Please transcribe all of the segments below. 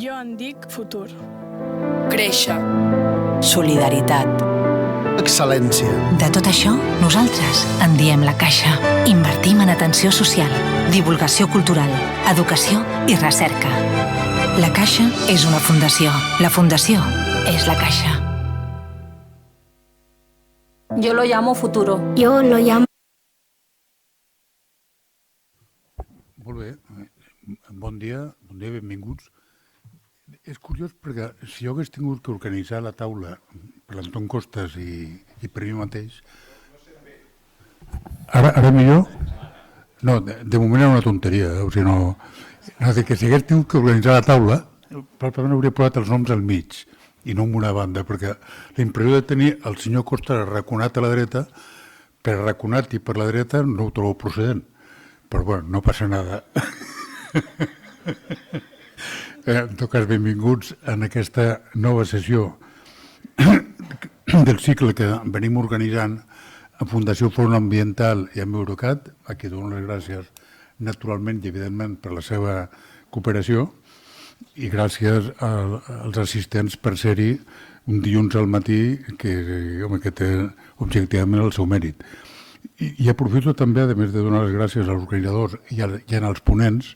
Jo en dic futur. Créixer. Solidaritat. Excel·lència. De tot això, nosaltres en diem La Caixa. Invertim en atenció social, divulgació cultural, educació i recerca. La Caixa és una fundació. La fundació és La Caixa. Yo lo llamo futuro. Yo lo llamo... Molt bé. Bon dia, benvinguts. És curiós perquè si jo hagués tingut que organitzar la taula per l'Anton Costas i per mi mateix... Ara millor? No, de moment era una tonteria, o sigui, no... Que si hagués tingut que organitzar la taula, probablement hauria posat els noms al mig i no en una banda, perquè la impressió de tenir el senyor Costas arraconat a la dreta, per arraconat i per la dreta no ho trobo procedent. Però bueno, no passa nada. En tot cas, benvinguts en aquesta nova sessió del cicle que venim organitzant a Fundació Fòrum Ambiental i amb Eurocat, a qui dono les gràcies naturalment i evidentment per la seva cooperació i gràcies als assistents per ser-hi un dilluns al matí que té objectivament el seu mèrit. I aprofito també, a més de donar les gràcies als organitzadors i als ponents,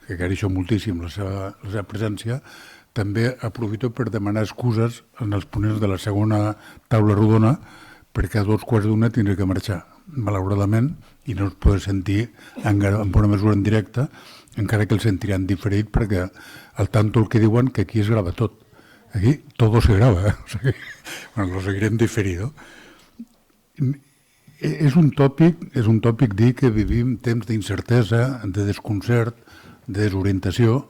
que agraeixo moltíssim la seva presència, també aprofito per demanar excuses als ponents de la segona taula rodona, perquè a 2:15 tindré que marxar, malauradament, i no es pot sentir en bona mesura en directe, encara que el sentiran diferit, perquè al tanto el que diuen que aquí es grava tot. Aquí todo se grava, o sigui, bueno, lo seguirem diferido. És un tòpic dir que vivim temps d'incertesa, de desconcert, de desorientació,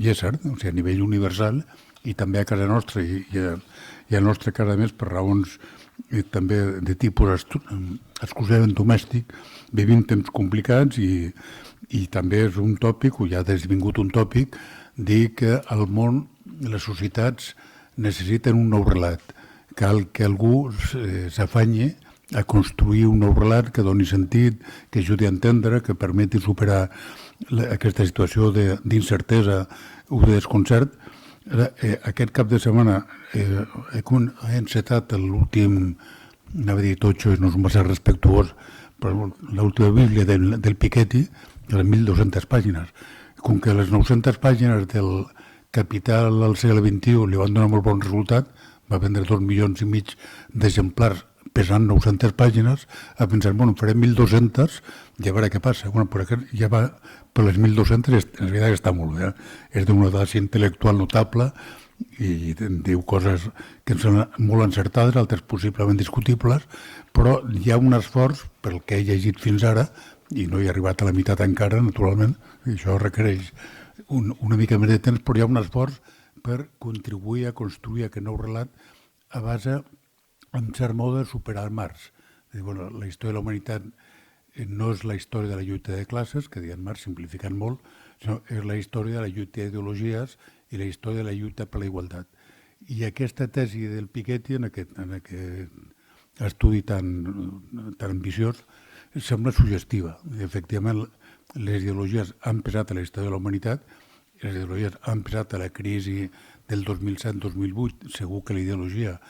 i és cert, o sigui, a nivell universal, i també a casa nostra, i al nostre cas, a més, per raons també de tipus exclusivament domèstic, vivim temps complicats i també és un tòpic, o ja ha esdevingut un tòpic, dir que el món, les societats, necessiten un nou relat. Cal que algú s'afanyi a construir un nou relat que doni sentit, que ajudi a entendre, que permeti superar aquesta situació d'incertesa o de desconcert. Aquest cap de setmana he encetat l'últim, anava a dir totxo, no és massa respectuós, però l'última bíblia del Piketty, de les 1.200 pàgines. Com que les 900 pàgines del Capital al segle XXI li van donar molt bon resultat, va vendre 2,5 milions d'exemplars pesant 900 pàgines, a pensar, bueno, farem 1.200 i a veure què passa. Bueno, però aquest ja va per les 1.200, en realitat està molt bé. És d'una audacia intel·lectual notable i diu coses que són molt encertades, altres possiblement discutibles, però hi ha un esforç pel que he llegit fins ara, i no he arribat a la meitat encara, naturalment, i això requereix una mica més de temps, però hi ha un esforç per contribuir a construir aquest nou relat a base, en cert mode, de superar el març. La història de la humanitat no és la història de la lluita de classes, que deien Marx, simplificant molt, sinó és la història de la lluita d'ideologies i la història de la lluita per la igualtat. I aquesta tesi del Piketty, en aquest estudi tan ambiciós, sembla suggestiva. Efectivament, les ideologies han pesat a la història de la humanitat, les ideologies han pesat a la crisi del 2007-2008, segur que la ideologia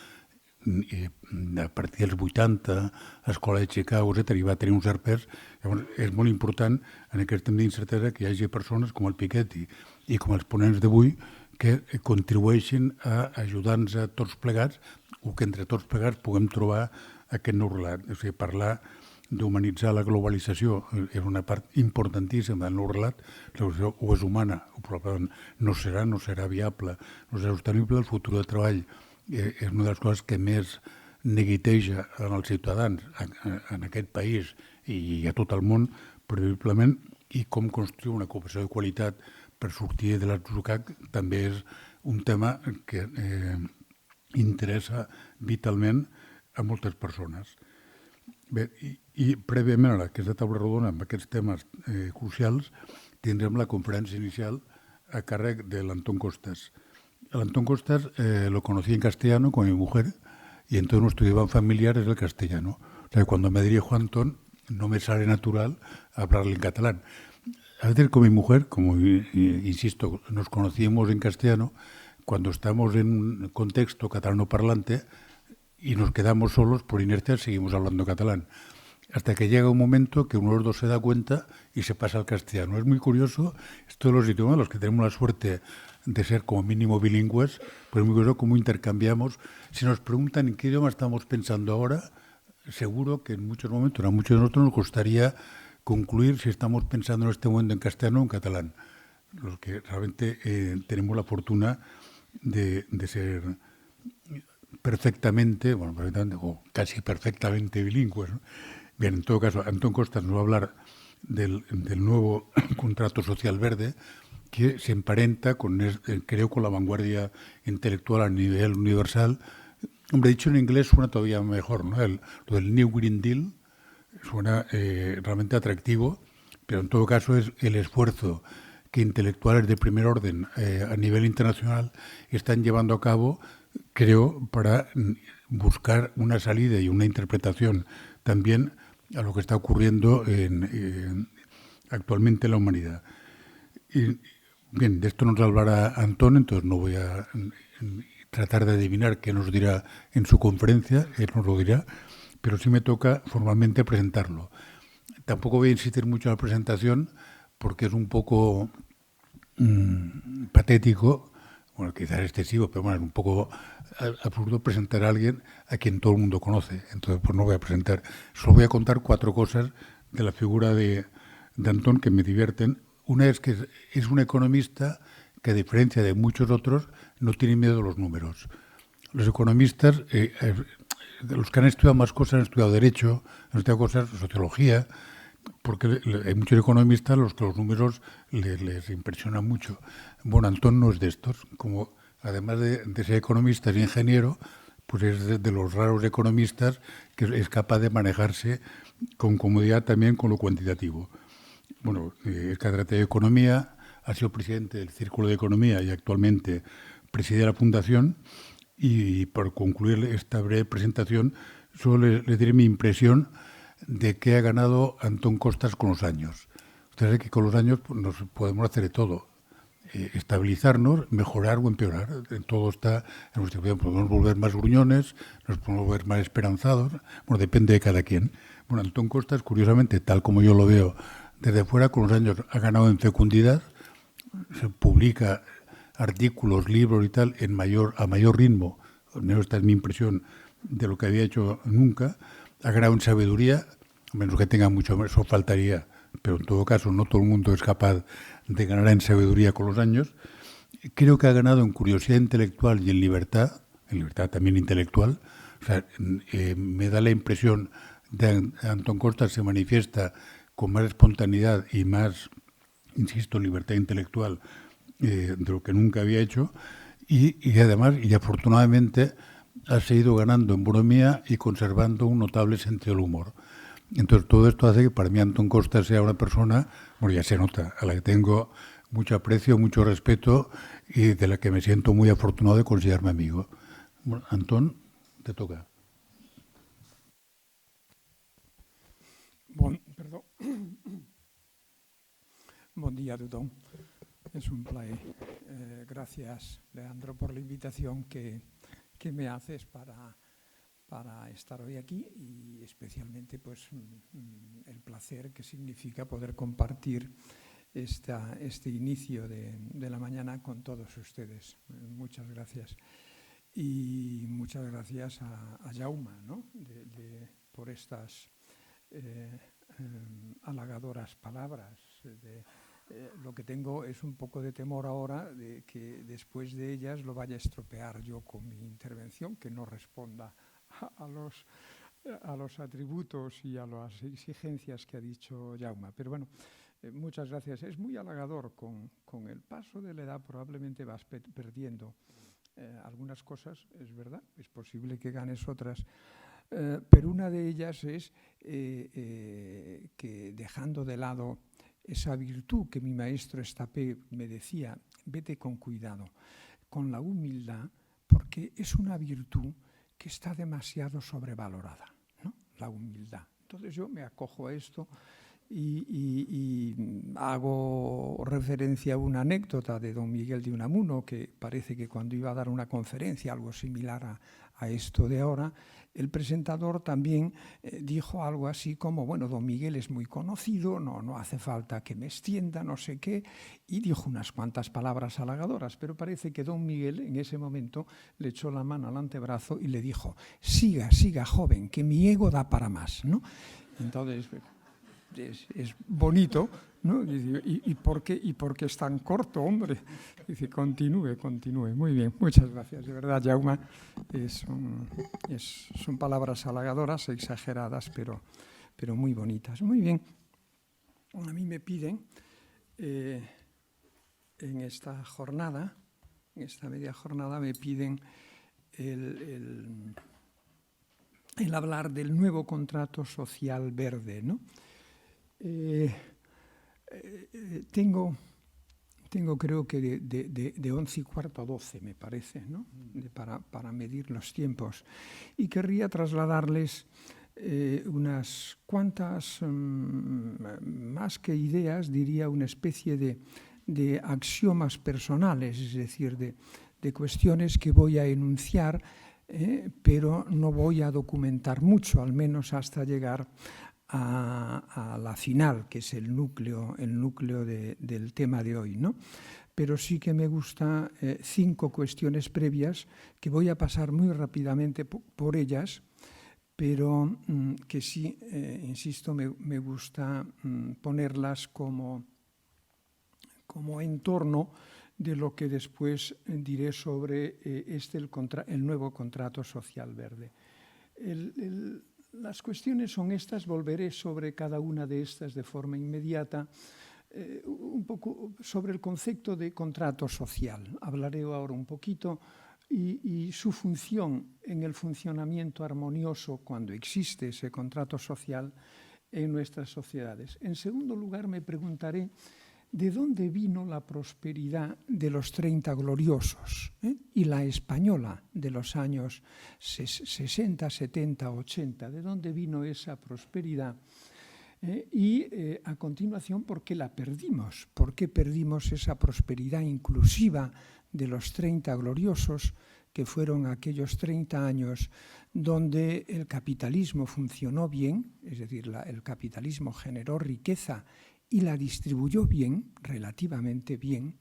a partir dels 80, Escola de Chicago, etc., va tenir un cert pes. Llavors, és molt important en aquest temps d'incertesa que hi hagi persones com el Piketty i com els ponents d'avui que contribueixin a ajudar-nos a tots plegats o que entre tots plegats puguem trobar aquest nou relat. O sigui, parlar d'humanitzar la globalització és una part importantíssima del nou relat. La globalització o és humana, o probablement no serà viable, no serà sostenible. El futur del treball és una de les coses que més neguiteja en els ciutadans en aquest país i a tot el món, previsiblement, i com construir una cooperació de qualitat per sortir de l'atzucac també és un tema que interessa vitalment a moltes persones. Bé, i prèviament a aquesta taula rodona amb aquests temes crucials tindrem la conferència inicial a càrrec de l'Anton Costas. El Antón Costas lo conocí en castellano con mi mujer y entonces nuestro idioma familiar es el castellano. O sea, cuando me dirijo a Antón no me sale natural hablarle en catalán. a veces con mi mujer, como insisto, nos conocíamos en castellano, cuando estamos en un contexto catalano parlante y nos quedamos solos, por inercia seguimos hablando catalán. Hasta que llega un momento que uno de los dos se da cuenta y se pasa al castellano. Es muy curioso, esto de los idiomas, los que tenemos la suerte de ser como mínimo bilingües, pues es muy curioso cómo intercambiamos. Si nos preguntan en qué idioma estamos pensando ahora, seguro que en muchos momentos, a muchos de nosotros nos gustaría concluir si estamos pensando en este momento en castellano o en catalán. Los que realmente tenemos la fortuna de ser perfectamente, bueno, perfectamente, o casi perfectamente bilingües, ¿no? Bien, en todo caso, Antón Costas nos va a hablar del nuevo contrato social verde que se emparenta con, creo, con la vanguardia intelectual a nivel universal. Hombre, dicho en inglés suena todavía mejor, ¿no? Lo del New Green Deal suena realmente atractivo, pero en todo caso es el esfuerzo que intelectuales de primer orden a nivel internacional están llevando a cabo, creo, para buscar una salida y una interpretación también a lo que está ocurriendo actualmente en la humanidad. Y, bien, de esto nos hablará Antón, entonces no voy a tratar de adivinar qué nos dirá en su conferencia, él nos lo dirá, pero sí me toca formalmente presentarlo. Tampoco voy a insistir mucho en la presentación porque es un poco patético, bueno, quizás excesivo, pero bueno, es un poco absurdo presentar a alguien a quien todo el mundo conoce. Entonces, pues no voy a presentar. Solo voy a contar 4 cosas de la figura de Antón que me divierten. Una es que es un economista que, a diferencia de muchos otros, no tiene miedo a los números. Los economistas, los que han estudiado más cosas, han estudiado Derecho, han estudiado cosas, Sociología, porque hay muchos economistas a los que los números les impresionan mucho. Bueno, Antón no es de estos. Como además de ser economista y ingeniero, pues es de los raros economistas que es capaz de manejarse con comodidad también con lo cuantitativo. Bueno, es catedrático de Economía, ha sido presidente del Círculo de Economía y actualmente preside la Fundación. Y por concluir esta breve presentación, solo le diré mi impresión de que ha ganado Antón Costas con los años. Usted sabe que con los años pues, nos podemos hacer de todo. Estabilizarnos, mejorar o empeorar. Todo está en nuestra vida. Podemos volver más gruñones, nos podemos volver más esperanzados. Bueno, depende de cada quien. Bueno, Antón Costas, curiosamente, tal como yo lo veo desde fuera, con los años ha ganado en fecundidad. Se publica artículos, libros y tal a mayor ritmo. Esta es mi impresión de lo que había hecho nunca. Ha ganado en sabiduría, a menos que tenga mucho, eso faltaría, pero en todo caso no todo el mundo es capaz de ganar en sabiduría con los años. Creo que ha ganado en curiosidad intelectual y en libertad también intelectual. O sea, me da la impresión de Antón Costas se manifiesta con más espontaneidad y más, insisto, libertad intelectual de lo que nunca había hecho. Y además, y afortunadamente, ha seguido ganando en bonomía y conservando un notable sentido del humor. Entonces, todo esto hace que para mí Antón Costas sea una persona, bueno, ya se nota, a la que tengo mucho aprecio, mucho respeto y de la que me siento muy afortunado de considerarme amigo. Bueno, Antón, te toca. Buen día a tothom. Es un placer. Gracias, Leandro, por la invitación que me haces para estar hoy aquí y especialmente pues el placer que significa poder compartir este inicio de la mañana con todos ustedes. Muchas gracias. Y muchas gracias a Jaume, ¿no? por estas halagadoras palabras. Lo que tengo es un poco de temor ahora de que después de ellas lo vaya a estropear yo con mi intervención, que no responda a los atributos y a las exigencias que ha dicho Jaume. Pero bueno, muchas gracias. Es muy halagador. Con el paso de la edad probablemente vas perdiendo algunas cosas, es verdad. Es posible que ganes otras. Pero una de ellas es que dejando de lado esa virtud que mi maestro Estapé me decía, vete con cuidado, con la humildad, porque es una virtud que está demasiado sobrevalorada, ¿no? La humildad. Entonces yo me acojo a esto y hago referencia a una anécdota de don Miguel de Unamuno, que parece que cuando iba a dar una conferencia, algo similar a esto de ahora, el presentador también dijo algo así como, bueno, don Miguel es muy conocido, no hace falta que me extienda, no sé qué, y dijo unas cuantas palabras halagadoras, pero parece que don Miguel en ese momento le echó la mano al antebrazo y le dijo, siga, joven, que mi ego da para más, ¿no? Entonces es bonito, ¿no? ¿Y por qué es tan corto, hombre? Dice, continúe. Muy bien, muchas gracias. De verdad, Jaume, son palabras halagadoras, exageradas, pero muy bonitas. Muy bien. A mí me piden en esta jornada, en esta media jornada, me piden el hablar del nuevo contrato social verde, ¿no? Tengo creo que de 11:15 a 12, me parece, ¿no? Para medir los tiempos. Y querría trasladarles unas cuantas, más que ideas, diría una especie de axiomas personales, es decir, de cuestiones que voy a enunciar, pero no voy a documentar mucho, al menos hasta llegar a la final, que es el núcleo del tema de hoy, ¿no? Pero sí que me gusta 5 cuestiones previas que voy a pasar muy rápidamente por ellas, pero que sí, insisto, me gusta ponerlas como entorno de lo que después diré sobre el nuevo contrato social verde. Las cuestiones son estas, volveré sobre cada una de estas de forma inmediata, un poco sobre el concepto de contrato social. Hablaré ahora un poquito y su función en el funcionamiento armonioso, cuando existe ese contrato social en nuestras sociedades. En segundo lugar, me preguntaré de dónde vino la prosperidad de los 30 gloriosos y la española de los años 60, 70, 80. ¿De dónde vino esa prosperidad? Y a continuación, ¿por qué la perdimos? ¿Por qué perdimos esa prosperidad inclusiva de los 30 gloriosos, que fueron aquellos 30 años donde el capitalismo funcionó bien, es decir, el capitalismo generó riqueza y la distribuyó bien, relativamente bien,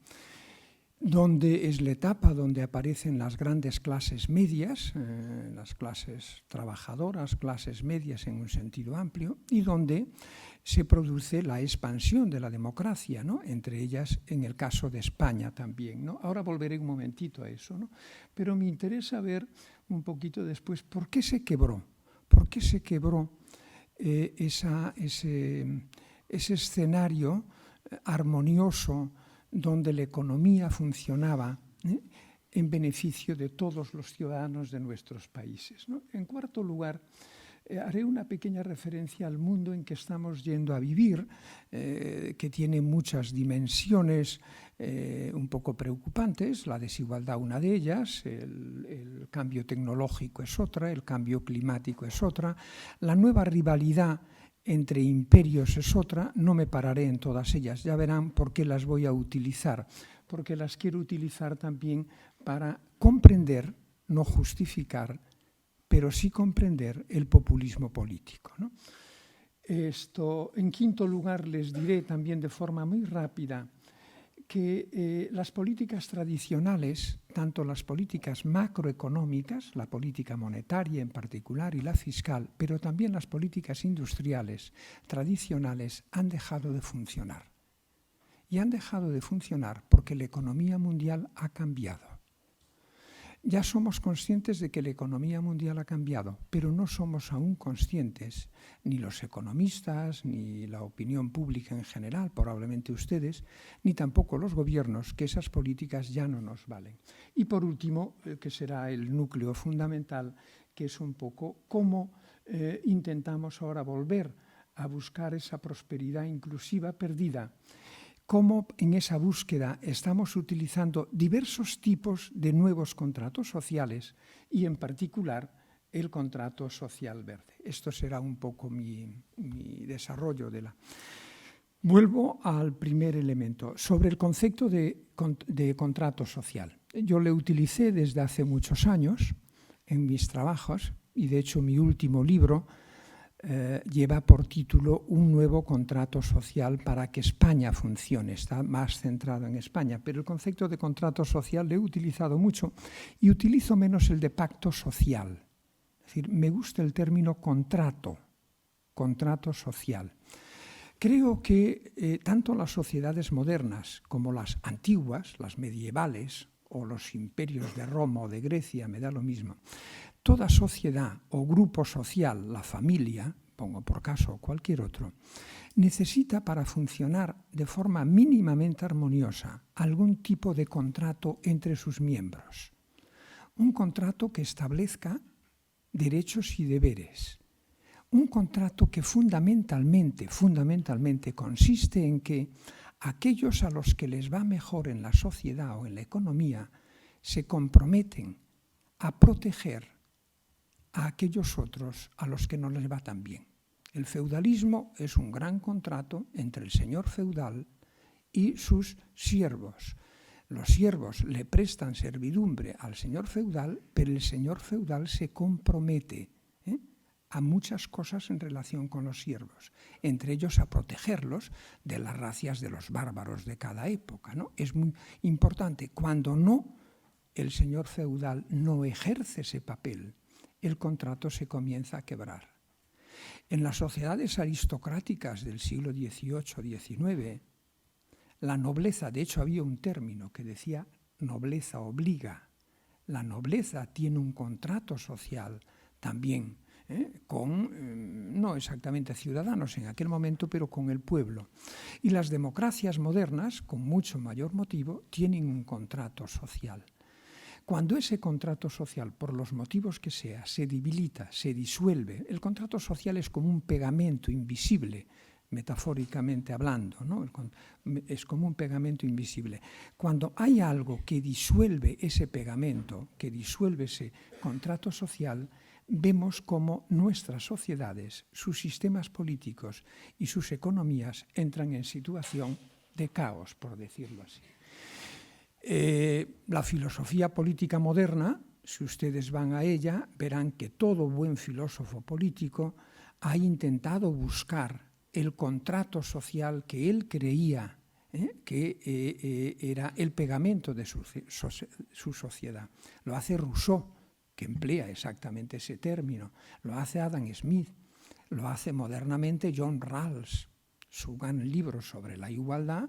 donde es la etapa donde aparecen las grandes clases medias, las clases trabajadoras, clases medias en un sentido amplio, y donde se produce la expansión de la democracia, ¿no? Entre ellas en el caso de España también, ¿no? Ahora volveré un momentito a eso, ¿no? Pero me interesa ver un poquito después por qué se quebró, ese escenario armonioso donde la economía funcionaba en beneficio de todos los ciudadanos de nuestros países, ¿no? En cuarto lugar, haré una pequeña referencia al mundo en que estamos yendo a vivir, que tiene muchas dimensiones un poco preocupantes, la desigualdad una de ellas, el cambio tecnológico es otra, el cambio climático es otra, la nueva rivalidad entre imperios es otra. No me pararé en todas ellas, ya verán por qué las voy a utilizar, porque las quiero utilizar también para comprender, no justificar, pero sí comprender el populismo político, ¿no? En quinto lugar, les diré también de forma muy rápida que las políticas tradicionales, tanto las políticas macroeconómicas, la política monetaria en particular y la fiscal, pero también las políticas industriales tradicionales han dejado de funcionar. Y han dejado de funcionar porque la economía mundial ha cambiado. Ya somos conscientes de que la economía mundial ha cambiado, pero no somos aún conscientes, ni los economistas, ni la opinión pública en general, probablemente ustedes, ni tampoco los gobiernos, que esas políticas ya no nos valen. Y por último, que será el núcleo fundamental, que es un poco cómo intentamos ahora volver a buscar esa prosperidad inclusiva perdida. Cómo en esa búsqueda estamos utilizando diversos tipos de nuevos contratos sociales y en particular el contrato social verde. Esto será un poco mi desarrollo de la... Vuelvo al primer elemento, sobre el concepto de contrato social. Yo lo utilicé desde hace muchos años en mis trabajos y de hecho mi último libro lleva por título Un nuevo contrato social para que España funcione. Está más centrado en España, pero el concepto de contrato social lo he utilizado mucho y utilizo menos el de pacto social. Es decir, me gusta el término contrato social. Creo que tanto las sociedades modernas como las antiguas, las medievales o los imperios de Roma o de Grecia, me da lo mismo, toda sociedad o grupo social, la familia, pongo por caso cualquier otro, necesita para funcionar de forma mínimamente armoniosa algún tipo de contrato entre sus miembros. Un contrato que establezca derechos y deberes. Un contrato que fundamentalmente consiste en que aquellos a los que les va mejor en la sociedad o en la economía se comprometen a proteger a aquellos otros a los que no les va tan bien. El feudalismo es un gran contrato entre el señor feudal y sus siervos. Los siervos le prestan servidumbre al señor feudal, pero el señor feudal se compromete a muchas cosas en relación con los siervos, entre ellos a protegerlos de las racias de los bárbaros de cada época, ¿no? Es muy importante. Cuando no, el señor feudal no ejerce ese papel, el contrato se comienza a quebrar. En las sociedades aristocráticas del siglo XVIII-XIX, la nobleza, de hecho había un término que decía nobleza obliga. La nobleza tiene un contrato social también, con, no exactamente ciudadanos en aquel momento, pero con el pueblo. Y las democracias modernas, con mucho mayor motivo, tienen un contrato social. Cuando ese contrato social, por los motivos que sea, se debilita, se disuelve, el contrato social es como un pegamento invisible, metafóricamente hablando, ¿no? Es como un pegamento invisible. Cuando hay algo que disuelve ese pegamento, que disuelve ese contrato social, vemos cómo nuestras sociedades, sus sistemas políticos y sus economías entran en situación de caos, por decirlo así. La filosofía política moderna, si ustedes van a ella, verán que todo buen filósofo político ha intentado buscar el contrato social que él creía que era el pegamento de su sociedad. Lo hace Rousseau, que emplea exactamente ese término. Lo hace Adam Smith. Lo hace modernamente John Rawls. Su gran libro sobre la igualdad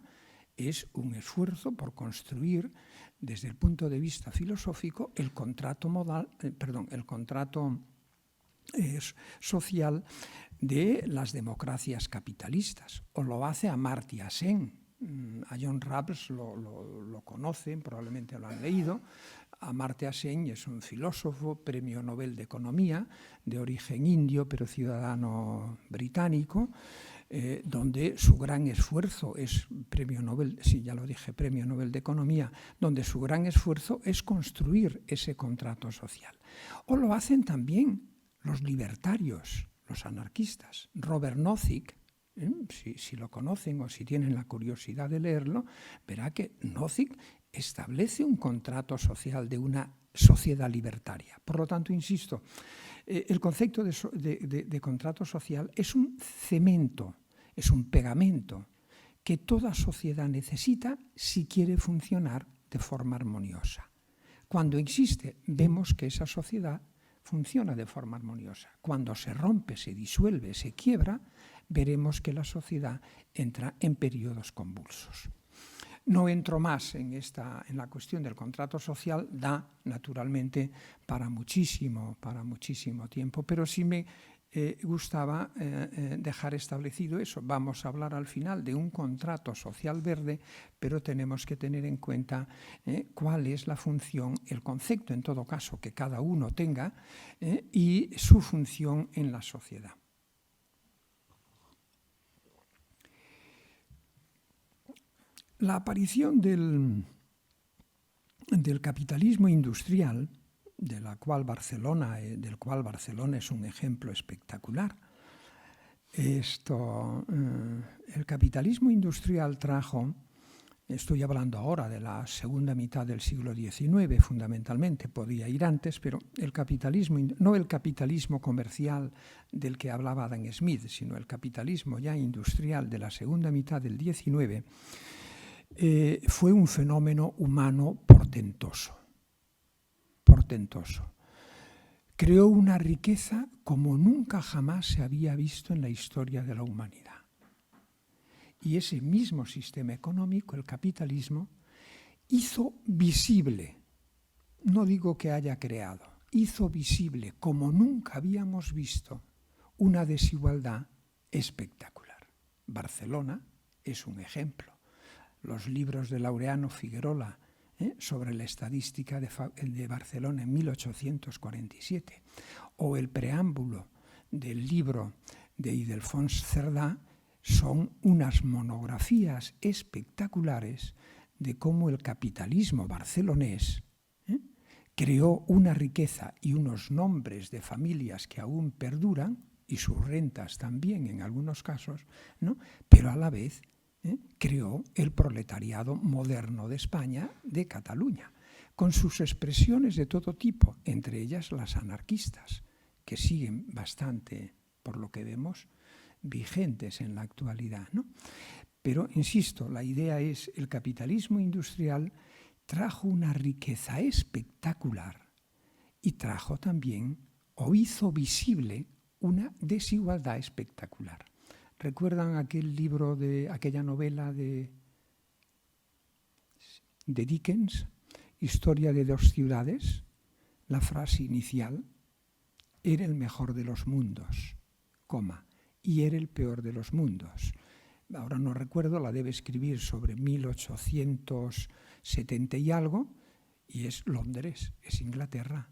es un esfuerzo por construir, desde el punto de vista filosófico, el contrato social de las democracias capitalistas. O lo hace Amartya Sen. A John Rawls lo conocen, probablemente lo han leído. Amartya Sen es un filósofo, premio Nobel de Economía, de origen indio, pero ciudadano británico, donde su gran esfuerzo es premio Nobel, sí, ya lo dije, premio Nobel de Economía, donde su gran esfuerzo es construir ese contrato social. O lo hacen también los libertarios, los anarquistas. Robert Nozick, si lo conocen o si tienen la curiosidad de leerlo, verá que Nozick establece un contrato social de una sociedad libertaria. Por lo tanto, insisto, el concepto de contrato social es un cemento, es un pegamento que toda sociedad necesita si quiere funcionar de forma armoniosa. Cuando existe, vemos que esa sociedad funciona de forma armoniosa. Cuando se rompe, se disuelve, se quiebra, veremos que la sociedad entra en periodos convulsos. No entro más en la cuestión del contrato social, da naturalmente para muchísimo tiempo, pero sí me gustaba dejar establecido eso. Vamos a hablar al final de un contrato social verde, pero tenemos que tener en cuenta cuál es la función, el concepto en todo caso que cada uno tenga y su función en la sociedad. La aparición del capitalismo industrial del cual Barcelona es un ejemplo espectacular. El capitalismo industrial trajo, estoy hablando ahora de la segunda mitad del siglo XIX fundamentalmente, podía ir antes, pero el capitalismo, no el capitalismo comercial del que hablaba Adam Smith, sino el capitalismo ya industrial de la segunda mitad del XIX, fue un fenómeno humano portentoso. Creó una riqueza como nunca jamás se había visto en la historia de la humanidad. Y ese mismo sistema económico, el capitalismo, hizo visible, no digo que haya creado, hizo visible como nunca habíamos visto una desigualdad espectacular. Barcelona es un ejemplo. Los libros de Laureano Figuerola sobre la estadística de Barcelona en 1847, o el preámbulo del libro de Ildefons Cerdà, son unas monografías espectaculares de cómo el capitalismo barcelonés creó una riqueza y unos nombres de familias que aún perduran, y sus rentas también en algunos casos, ¿no? Pero a la vez creó el proletariado moderno de España, de Cataluña, con sus expresiones de todo tipo, entre ellas las anarquistas, que siguen bastante, por lo que vemos, vigentes en la actualidad, ¿no? Pero, insisto, la idea es el capitalismo industrial trajo una riqueza espectacular y trajo también, o hizo visible, una desigualdad espectacular. ¿Recuerdan aquel libro, aquella novela de Dickens, Historia de dos ciudades? La frase inicial: era el mejor de los mundos, y era el peor de los mundos. Ahora no recuerdo, la debe escribir sobre 1870 y algo, y es Londres, es Inglaterra.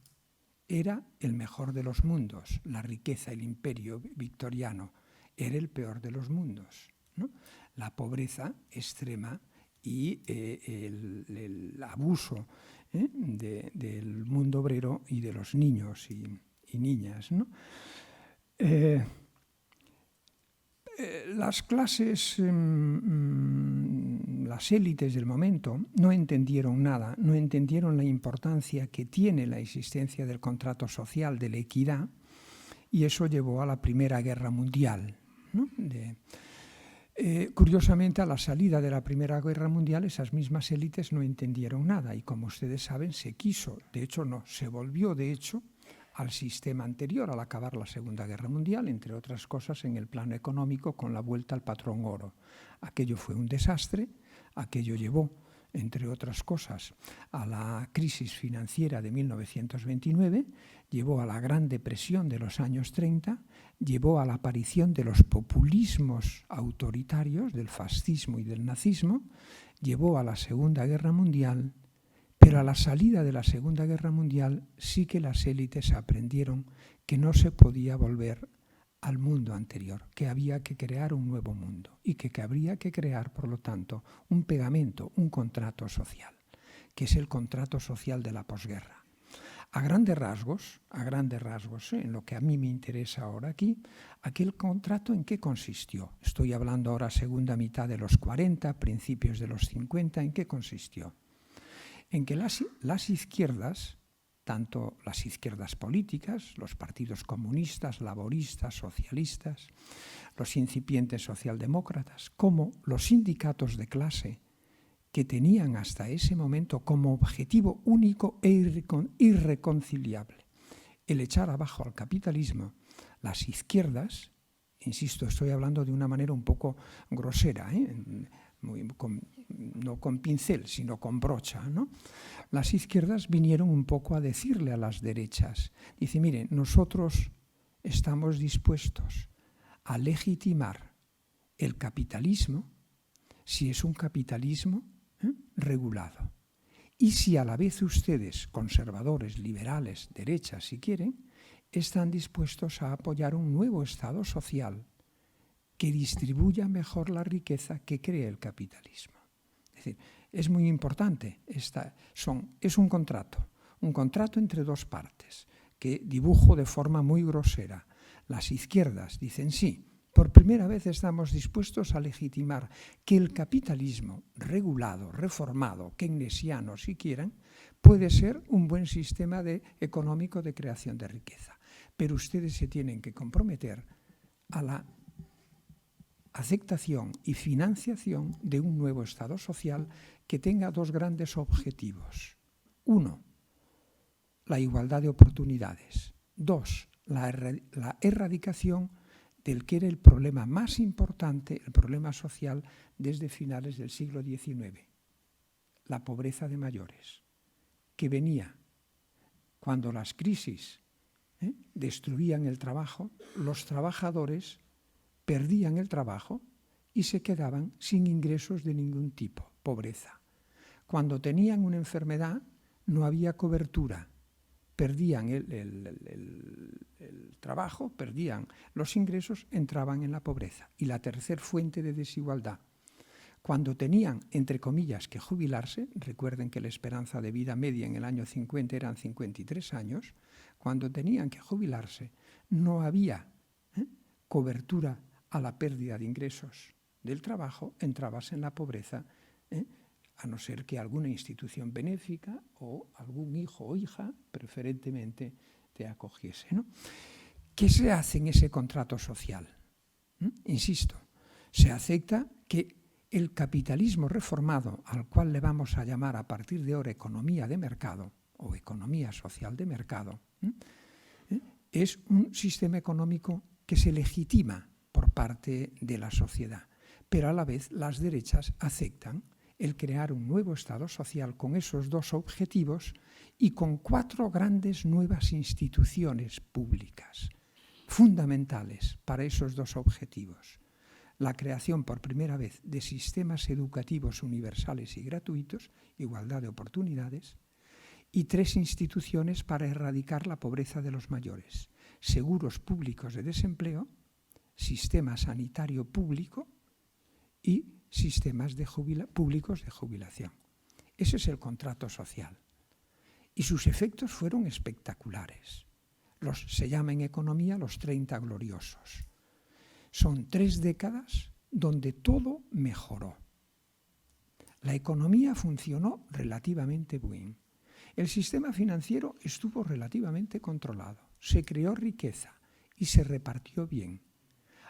Era el mejor de los mundos, la riqueza, el imperio victoriano, era el peor de los mundos, ¿no? La pobreza extrema y el abuso del mundo obrero y de los niños y niñas, ¿no? Las clases, las élites del momento no entendieron nada, no entendieron la importancia que tiene la existencia del contrato social, de la equidad, y eso llevó a la Primera Guerra Mundial, ¿no? Curiosamente, a la salida de la Primera Guerra Mundial, esas mismas élites no entendieron nada y, como ustedes saben, se volvió al sistema anterior al acabar la Segunda Guerra Mundial, entre otras cosas en el plano económico, con la vuelta al patrón oro. Aquello fue un desastre, aquello llevó, entre otras cosas, a la crisis financiera de 1929, llevó a la Gran Depresión de los años 30, llevó a la aparición de los populismos autoritarios, del fascismo y del nazismo, llevó a la Segunda Guerra Mundial. Pero a la salida de la Segunda Guerra Mundial sí que las élites aprendieron que no se podía volver al mundo anterior, que había que crear un nuevo mundo y que habría que crear, por lo tanto, un pegamento, un contrato social, que es el contrato social de la posguerra. A grandes rasgos, en lo que a mí me interesa ahora aquí, aquel contrato ¿en qué consistió? Estoy hablando ahora segunda mitad de los 40, principios de los 50, ¿en qué consistió? En que las izquierdas, tanto las izquierdas políticas, los partidos comunistas, laboristas, socialistas, los incipientes socialdemócratas, como los sindicatos de clase, que tenían hasta ese momento como objetivo único e irreconciliable el echar abajo al capitalismo, las izquierdas, insisto, estoy hablando de una manera un poco grosera, no con pincel, sino con brocha, ¿no? Las izquierdas vinieron un poco a decirle a las derechas, dice, miren, nosotros estamos dispuestos a legitimar el capitalismo si es un capitalismo regulado. Y si a la vez ustedes, conservadores, liberales, derechas, si quieren, están dispuestos a apoyar un nuevo Estado social que distribuya mejor la riqueza que crea el capitalismo. Es decir, es muy importante, es un contrato un contrato entre dos partes, que dibujo de forma muy grosera. Las izquierdas dicen sí, por primera vez estamos dispuestos a legitimar que el capitalismo regulado, reformado, keynesiano, si quieren, puede ser un buen sistema económico de creación de riqueza. Pero ustedes se tienen que comprometer a la aceptación y financiación de un nuevo Estado social que tenga dos grandes objetivos. Uno, la igualdad de oportunidades. Dos, la erradicación del que era el problema más importante, el problema social, desde finales del siglo XIX, la pobreza de mayores, que venía cuando las crisis destruían el trabajo, los trabajadores perdían el trabajo y se quedaban sin ingresos de ningún tipo, pobreza. Cuando tenían una enfermedad no había cobertura, perdían el trabajo, perdían los ingresos, entraban en la pobreza. Y la tercera fuente de desigualdad, cuando tenían, entre comillas, que jubilarse, recuerden que la esperanza de vida media en el año 50 eran 53 años, cuando tenían que jubilarse no había cobertura a la pérdida de ingresos del trabajo, entrabas en la pobreza, a no ser que alguna institución benéfica o algún hijo o hija, preferentemente, te acogiese, ¿no? ¿Qué se hace en ese contrato social? Insisto, se acepta que el capitalismo reformado, al cual le vamos a llamar a partir de ahora economía de mercado o economía social de mercado, es un sistema económico que se legitima por parte de la sociedad, pero a la vez las derechas aceptan el crear un nuevo Estado social con esos dos objetivos y con 4 grandes nuevas instituciones públicas fundamentales para esos dos objetivos. La creación por primera vez de sistemas educativos universales y gratuitos, igualdad de oportunidades, y 3 instituciones para erradicar la pobreza de los mayores: seguros públicos de desempleo, sistema sanitario público y sistemas públicos de jubilación. Ese es el contrato social. Y sus efectos fueron espectaculares. Se llama en economía los 30 gloriosos. Son 3 décadas donde todo mejoró. La economía funcionó relativamente bien. El sistema financiero estuvo relativamente controlado. Se creó riqueza y se repartió bien.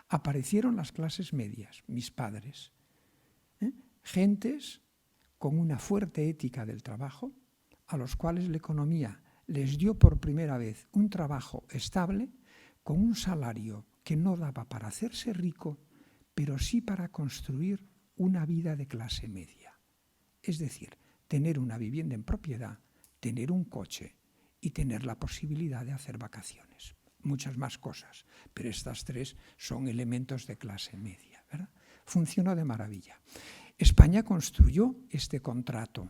Aparecieron las clases medias, mis padres, gentes con una fuerte ética del trabajo, a los cuales la economía les dio por primera vez un trabajo estable, con un salario que no daba para hacerse rico, pero sí para construir una vida de clase media. Es decir, tener una vivienda en propiedad, tener un coche y tener la posibilidad de hacer vacaciones. Muchas más cosas, pero estas 3 son elementos de clase media, ¿verdad? Funcionó de maravilla. España construyó este contrato.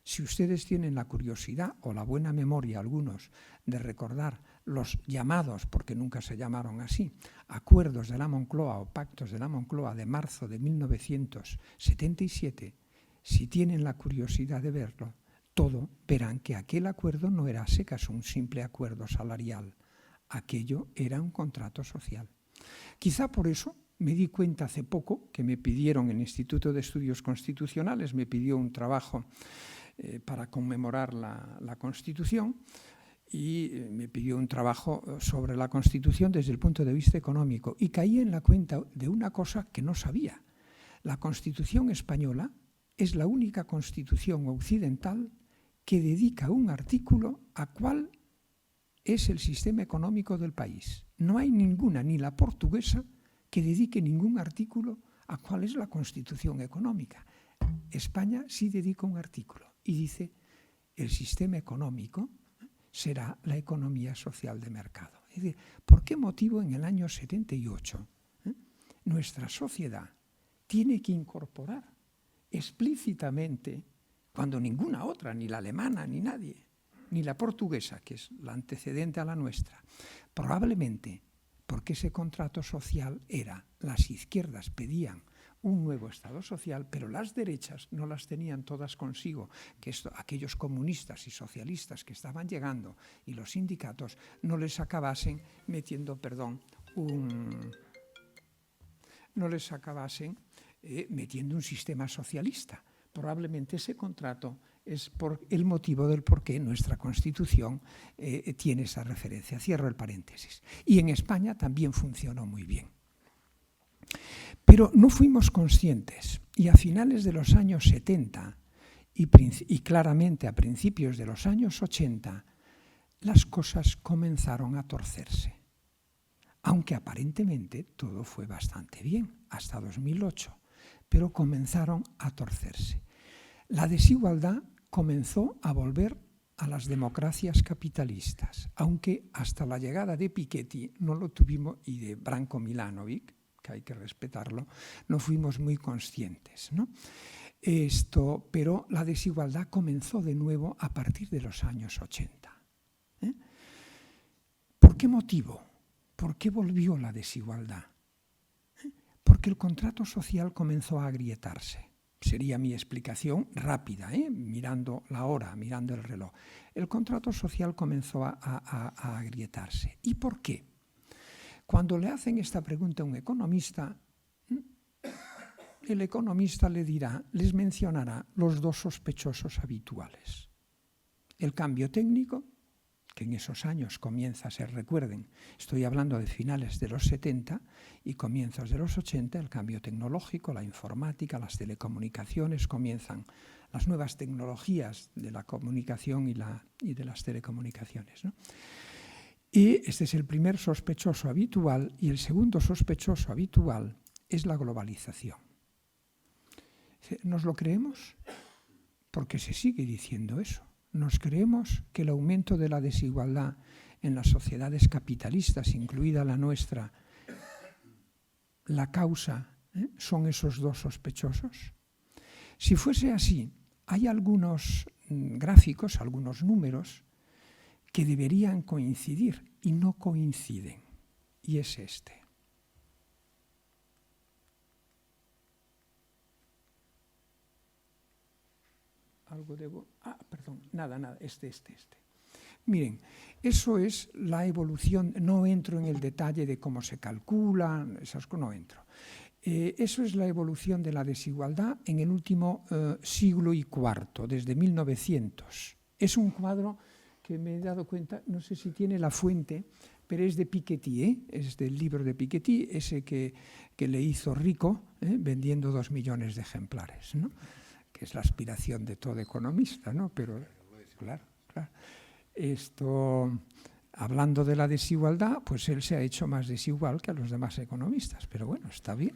Si ustedes tienen la curiosidad o la buena memoria, algunos, de recordar los llamados, porque nunca se llamaron así, acuerdos de la Moncloa o pactos de la Moncloa de marzo de 1977, si tienen la curiosidad de verlo, verán que aquel acuerdo no era a secas un simple acuerdo salarial, aquello era un contrato social. Quizá por eso me di cuenta hace poco que me pidieron en el Instituto de Estudios Constitucionales, me pidió un trabajo para conmemorar la Constitución y me pidió un trabajo sobre la Constitución desde el punto de vista económico y caí en la cuenta de una cosa que no sabía. La Constitución española es la única Constitución occidental que dedica un artículo a cuál es el sistema económico del país. No hay ninguna, ni la portuguesa, que dedique ningún artículo a cuál es la Constitución económica. España sí dedica un artículo y dice el sistema económico será la economía social de mercado. Es decir, ¿por qué motivo en el año 78 nuestra sociedad tiene que incorporar explícitamente, cuando ninguna otra, ni la alemana, ni nadie, ni la portuguesa, que es la antecedente a la nuestra, probablemente porque ese contrato social las izquierdas pedían un nuevo Estado social, pero las derechas no las tenían todas consigo, que aquellos comunistas y socialistas que estaban llegando y los sindicatos no les acabasen metiendo, metiendo un sistema socialista. Probablemente ese contrato es por el motivo del por qué nuestra Constitución tiene esa referencia. Cierro el paréntesis. Y en España también funcionó muy bien. Pero no fuimos conscientes, y a finales de los años 70 y claramente a principios de los años 80, las cosas comenzaron a torcerse. Aunque aparentemente todo fue bastante bien, hasta 2008, pero comenzaron a torcerse. La desigualdad comenzó a volver a las democracias capitalistas, aunque hasta la llegada de Piketty no lo tuvimos, y de Branko Milanovic, que hay que respetarlo, no fuimos muy conscientes, ¿no? Pero la desigualdad comenzó de nuevo a partir de los años 80. ¿Por qué motivo? ¿Por qué volvió la desigualdad? Porque el contrato social comenzó a agrietarse. Sería mi explicación rápida, mirando la hora, mirando el reloj. El contrato social comenzó a agrietarse. ¿Y por qué? Cuando le hacen esta pregunta a un economista, el economista les mencionará los dos sospechosos habituales. El cambio técnico, que en esos años comienza a ser, recuerden, estoy hablando de finales de los 70 y comienzos de los 80, el cambio tecnológico, la informática, las telecomunicaciones, comienzan las nuevas tecnologías de la comunicación y de las telecomunicaciones, ¿no? Y este es el primer sospechoso habitual, y el segundo sospechoso habitual es la globalización. ¿Nos lo creemos? Porque se sigue diciendo eso. Nos creemos que el aumento de la desigualdad en las sociedades capitalistas, incluida la nuestra, la causa son esos dos sospechosos. Si fuese así, hay algunos gráficos, algunos números que deberían coincidir y no coinciden, y es este. Este. Miren, eso es la evolución, no entro en el detalle de cómo se calcula, no entro. Eso es la evolución de la desigualdad en el último siglo y cuarto, desde 1900. Es un cuadro que me he dado cuenta, no sé si tiene la fuente, pero es de Piketty, es del libro de Piketty, ese que le hizo rico vendiendo 2 millones de ejemplares, ¿no? Que es la aspiración de todo economista, ¿no? Pero claro. Hablando de la desigualdad, pues él se ha hecho más desigual que a los demás economistas, pero bueno, está bien,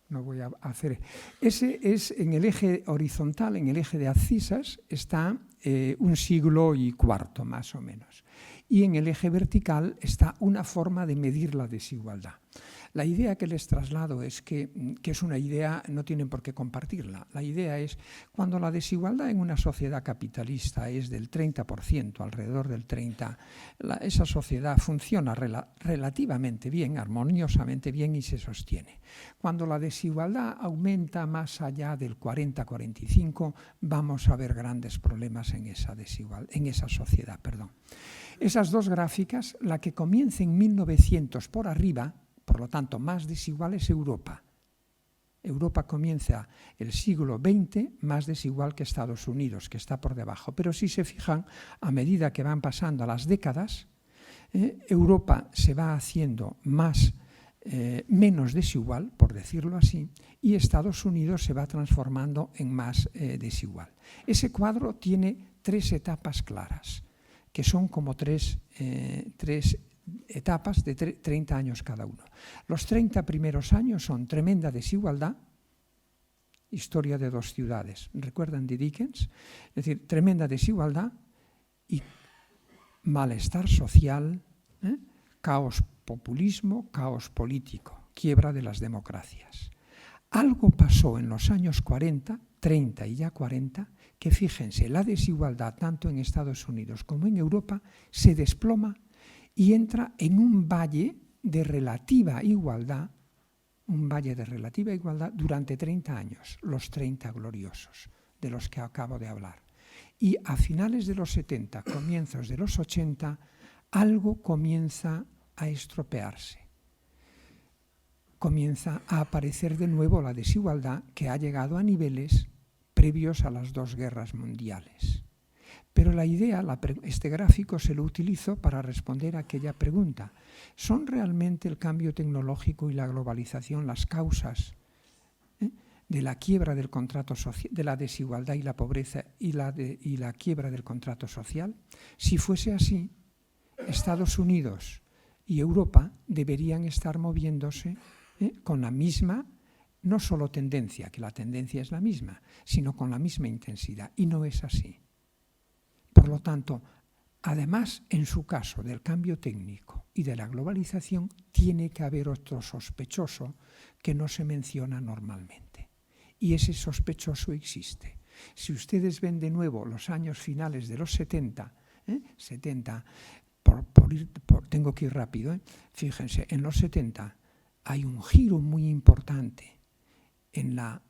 no voy a hacer. Ese es en el eje horizontal, en el eje de abscisas, está un siglo y cuarto, más o menos. Y en el eje vertical está una forma de medir la desigualdad. La idea que les traslado es que es una idea, no tienen por qué compartirla. La idea es, cuando la desigualdad en una sociedad capitalista es del 30%, alrededor del 30%, esa sociedad funciona relativamente bien, armoniosamente bien y se sostiene. Cuando la desigualdad aumenta más allá del 40-45%, vamos a ver grandes problemas en esa sociedad. Esas dos gráficas, la que comienza en 1900 por arriba, por lo tanto, más desigual es Europa. Europa comienza el siglo XX más desigual que Estados Unidos, que está por debajo. Pero si se fijan, a medida que van pasando las décadas, Europa se va haciendo menos desigual, por decirlo así, y Estados Unidos se va transformando en más desigual. Ese cuadro tiene 3 etapas claras, que son como tres etapas de 30 años cada uno. Los 30 primeros años son tremenda desigualdad, historia de 2 ciudades, ¿recuerdan de Dickens? Es decir, tremenda desigualdad y malestar social, caos populismo, caos político, quiebra de las democracias. Algo pasó en los años 40, 30 y ya 40, que fíjense, la desigualdad tanto en Estados Unidos como en Europa se desploma y entra en un valle de relativa igualdad un valle de relativa igualdad durante 30 años, los 30 gloriosos, de los que acabo de hablar. Y a finales de los 70, comienzos de los 80, algo comienza a estropearse. Comienza a aparecer de nuevo la desigualdad que ha llegado a niveles previos a las 2 guerras mundiales. Pero la idea, este gráfico se lo utilizo para responder a aquella pregunta. ¿Son realmente el cambio tecnológico y la globalización las causas de la quiebra del contrato social, de la desigualdad y la pobreza y la quiebra del contrato social? Si fuese así, Estados Unidos y Europa deberían estar moviéndose con la misma, no solo tendencia, que la tendencia es la misma, sino con la misma intensidad. Y no es así. Por lo tanto, además, en su caso del cambio técnico y de la globalización, tiene que haber otro sospechoso que no se menciona normalmente. Y ese sospechoso existe. Si ustedes ven de nuevo los años finales de los 70, tengo que ir rápido, fíjense, en los 70 hay un giro muy importante en la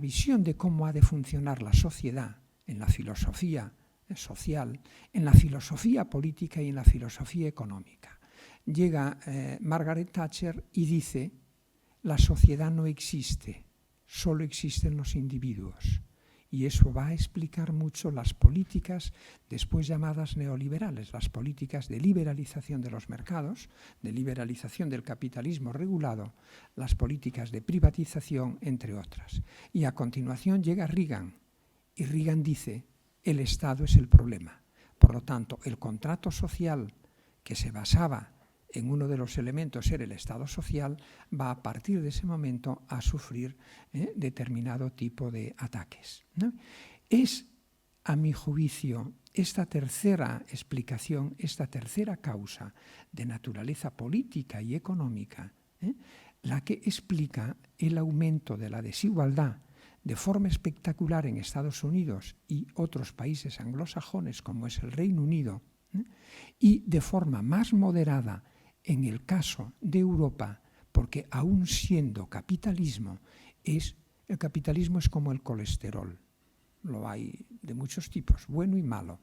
visión de cómo ha de funcionar la sociedad, en la filosofía social, en la filosofía política y en la filosofía económica. Llega Margaret Thatcher y dice: la sociedad no existe, solo existen los individuos. Y eso va a explicar mucho las políticas después llamadas neoliberales, las políticas de liberalización de los mercados, de liberalización del capitalismo regulado, las políticas de privatización, entre otras. Y a continuación llega Reagan, y Reagan dice: el Estado es el problema. Por lo tanto, el contrato social que se basaba en uno de los elementos era el Estado social, va a partir de ese momento a sufrir determinado tipo de ataques, ¿no? Es, a mi juicio, esta tercera explicación, esta tercera causa de naturaleza política y económica, la que explica el aumento de la desigualdad de forma espectacular en Estados Unidos y otros países anglosajones como es el Reino Unido, y de forma más moderada en el caso de Europa, porque aún siendo capitalismo, el capitalismo es como el colesterol. Lo hay de muchos tipos, bueno y malo.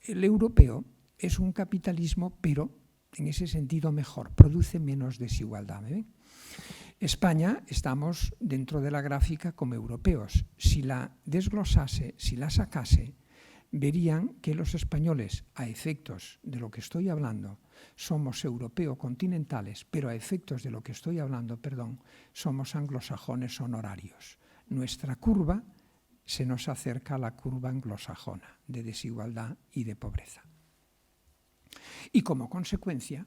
El europeo es un capitalismo, pero en ese sentido mejor, produce menos desigualdad. España, estamos dentro de la gráfica como europeos. Si la desglosase, si la sacase, verían que los españoles, a efectos de lo que estoy hablando, somos europeo-continentales, pero a efectos de lo que estoy hablando, somos anglosajones honorarios. Nuestra curva se nos acerca a la curva anglosajona de desigualdad y de pobreza. Y como consecuencia,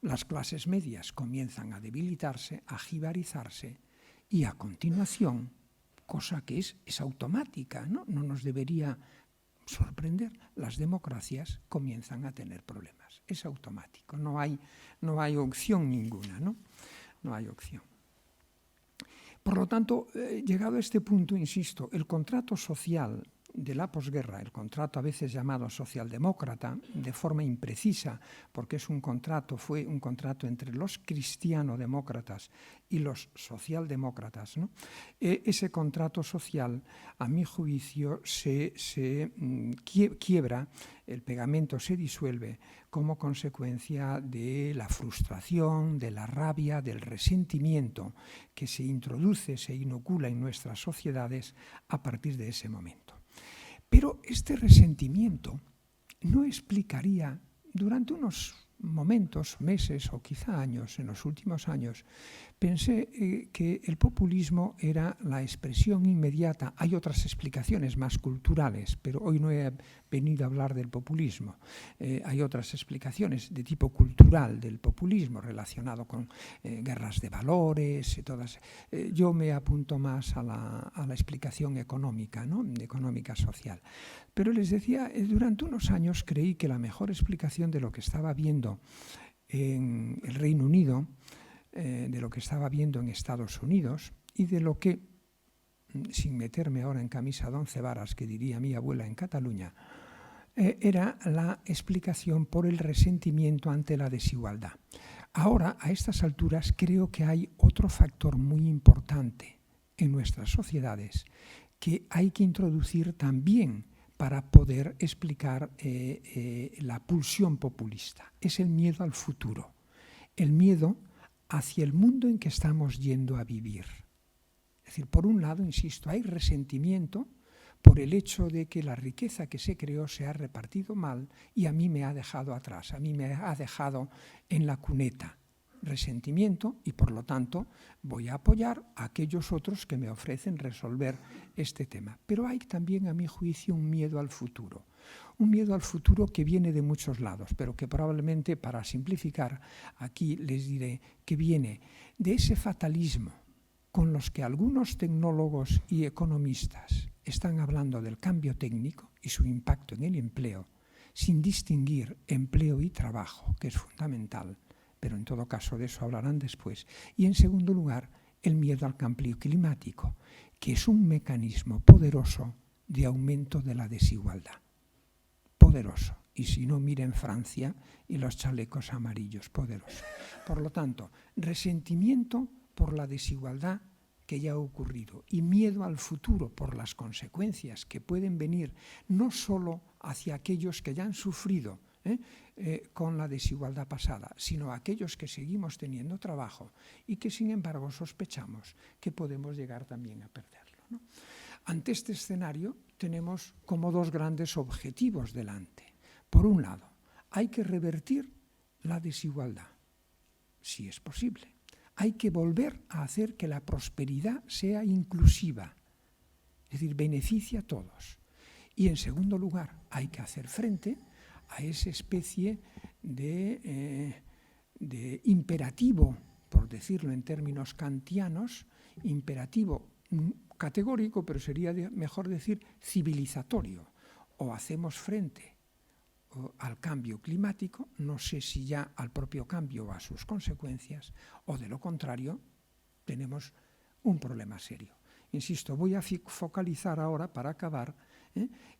las clases medias comienzan a debilitarse, a jibarizarse y a continuación, cosa que es automática, no nos debería sorprender, las democracias comienzan a tener problemas. Es automático, no hay opción ninguna, ¿no? No hay opción. Por lo tanto, llegado a este punto, insisto, el contrato social de la posguerra, el contrato a veces llamado socialdemócrata, de forma imprecisa, porque fue un contrato entre los cristiano-demócratas y los socialdemócratas, ¿no? Ese contrato social, a mi juicio, se quiebra, el pegamento se disuelve como consecuencia de la frustración, de la rabia, del resentimiento que se introduce, se inocula en nuestras sociedades a partir de ese momento. Pero este resentimiento no explicaría durante unos momentos, meses o quizá años, en los últimos años, pensé que el populismo era la expresión inmediata. Hay otras explicaciones más culturales, pero hoy no he venido a hablar del populismo. Hay otras explicaciones de tipo cultural del populismo relacionado con guerras de valores y todas. Yo me apunto más a la explicación económica, ¿no? Económica social. Pero les decía, durante unos años creí que la mejor explicación de lo que estaba viendo en el Reino Unido, de lo que estaba viendo en Estados Unidos y de lo que, sin meterme ahora en camisa de 11 varas, que diría mi abuela en Cataluña, era la explicación por el resentimiento ante la desigualdad. Ahora, a estas alturas, creo que hay otro factor muy importante en nuestras sociedades que hay que introducir también para poder explicar la pulsión populista. Es el miedo al futuro, el miedo hacia el mundo en que estamos yendo a vivir. Es decir, por un lado, insisto, hay resentimiento por el hecho de que la riqueza que se creó se ha repartido mal y a mí me ha dejado atrás, a mí me ha dejado en la cuneta. Resentimiento y, por lo tanto, voy a apoyar a aquellos otros que me ofrecen resolver este tema. Pero hay también, a mi juicio, un miedo al futuro. Un miedo al futuro que viene de muchos lados, pero que probablemente, para simplificar, aquí les diré que viene de ese fatalismo con los que algunos tecnólogos y economistas están hablando del cambio técnico y su impacto en el empleo, sin distinguir empleo y trabajo, que es fundamental, pero en todo caso de eso hablarán después. Y en segundo lugar, el miedo al cambio climático, que es un mecanismo poderoso de aumento de la desigualdad. Poderoso. Y si no, miren Francia y los chalecos amarillos, poderoso. Por lo tanto, resentimiento por la desigualdad que ya ha ocurrido y miedo al futuro por las consecuencias que pueden venir no solo hacia aquellos que ya han sufrido con la desigualdad pasada, sino a aquellos que seguimos teniendo trabajo y que sin embargo sospechamos que podemos llegar también a perderlo, ¿no? Ante este escenario tenemos como dos grandes objetivos delante. Por un lado, hay que revertir la desigualdad, si es posible. Hay que volver a hacer que la prosperidad sea inclusiva, es decir, beneficie a todos. Y en segundo lugar, hay que hacer frente a esa especie de imperativo, por decirlo en términos kantianos, imperativo categórico, pero sería mejor decir civilizatorio. O hacemos frente al cambio climático, no sé si ya al propio cambio o a sus consecuencias, o de lo contrario, tenemos un problema serio. Insisto, voy a focalizar ahora, para acabar,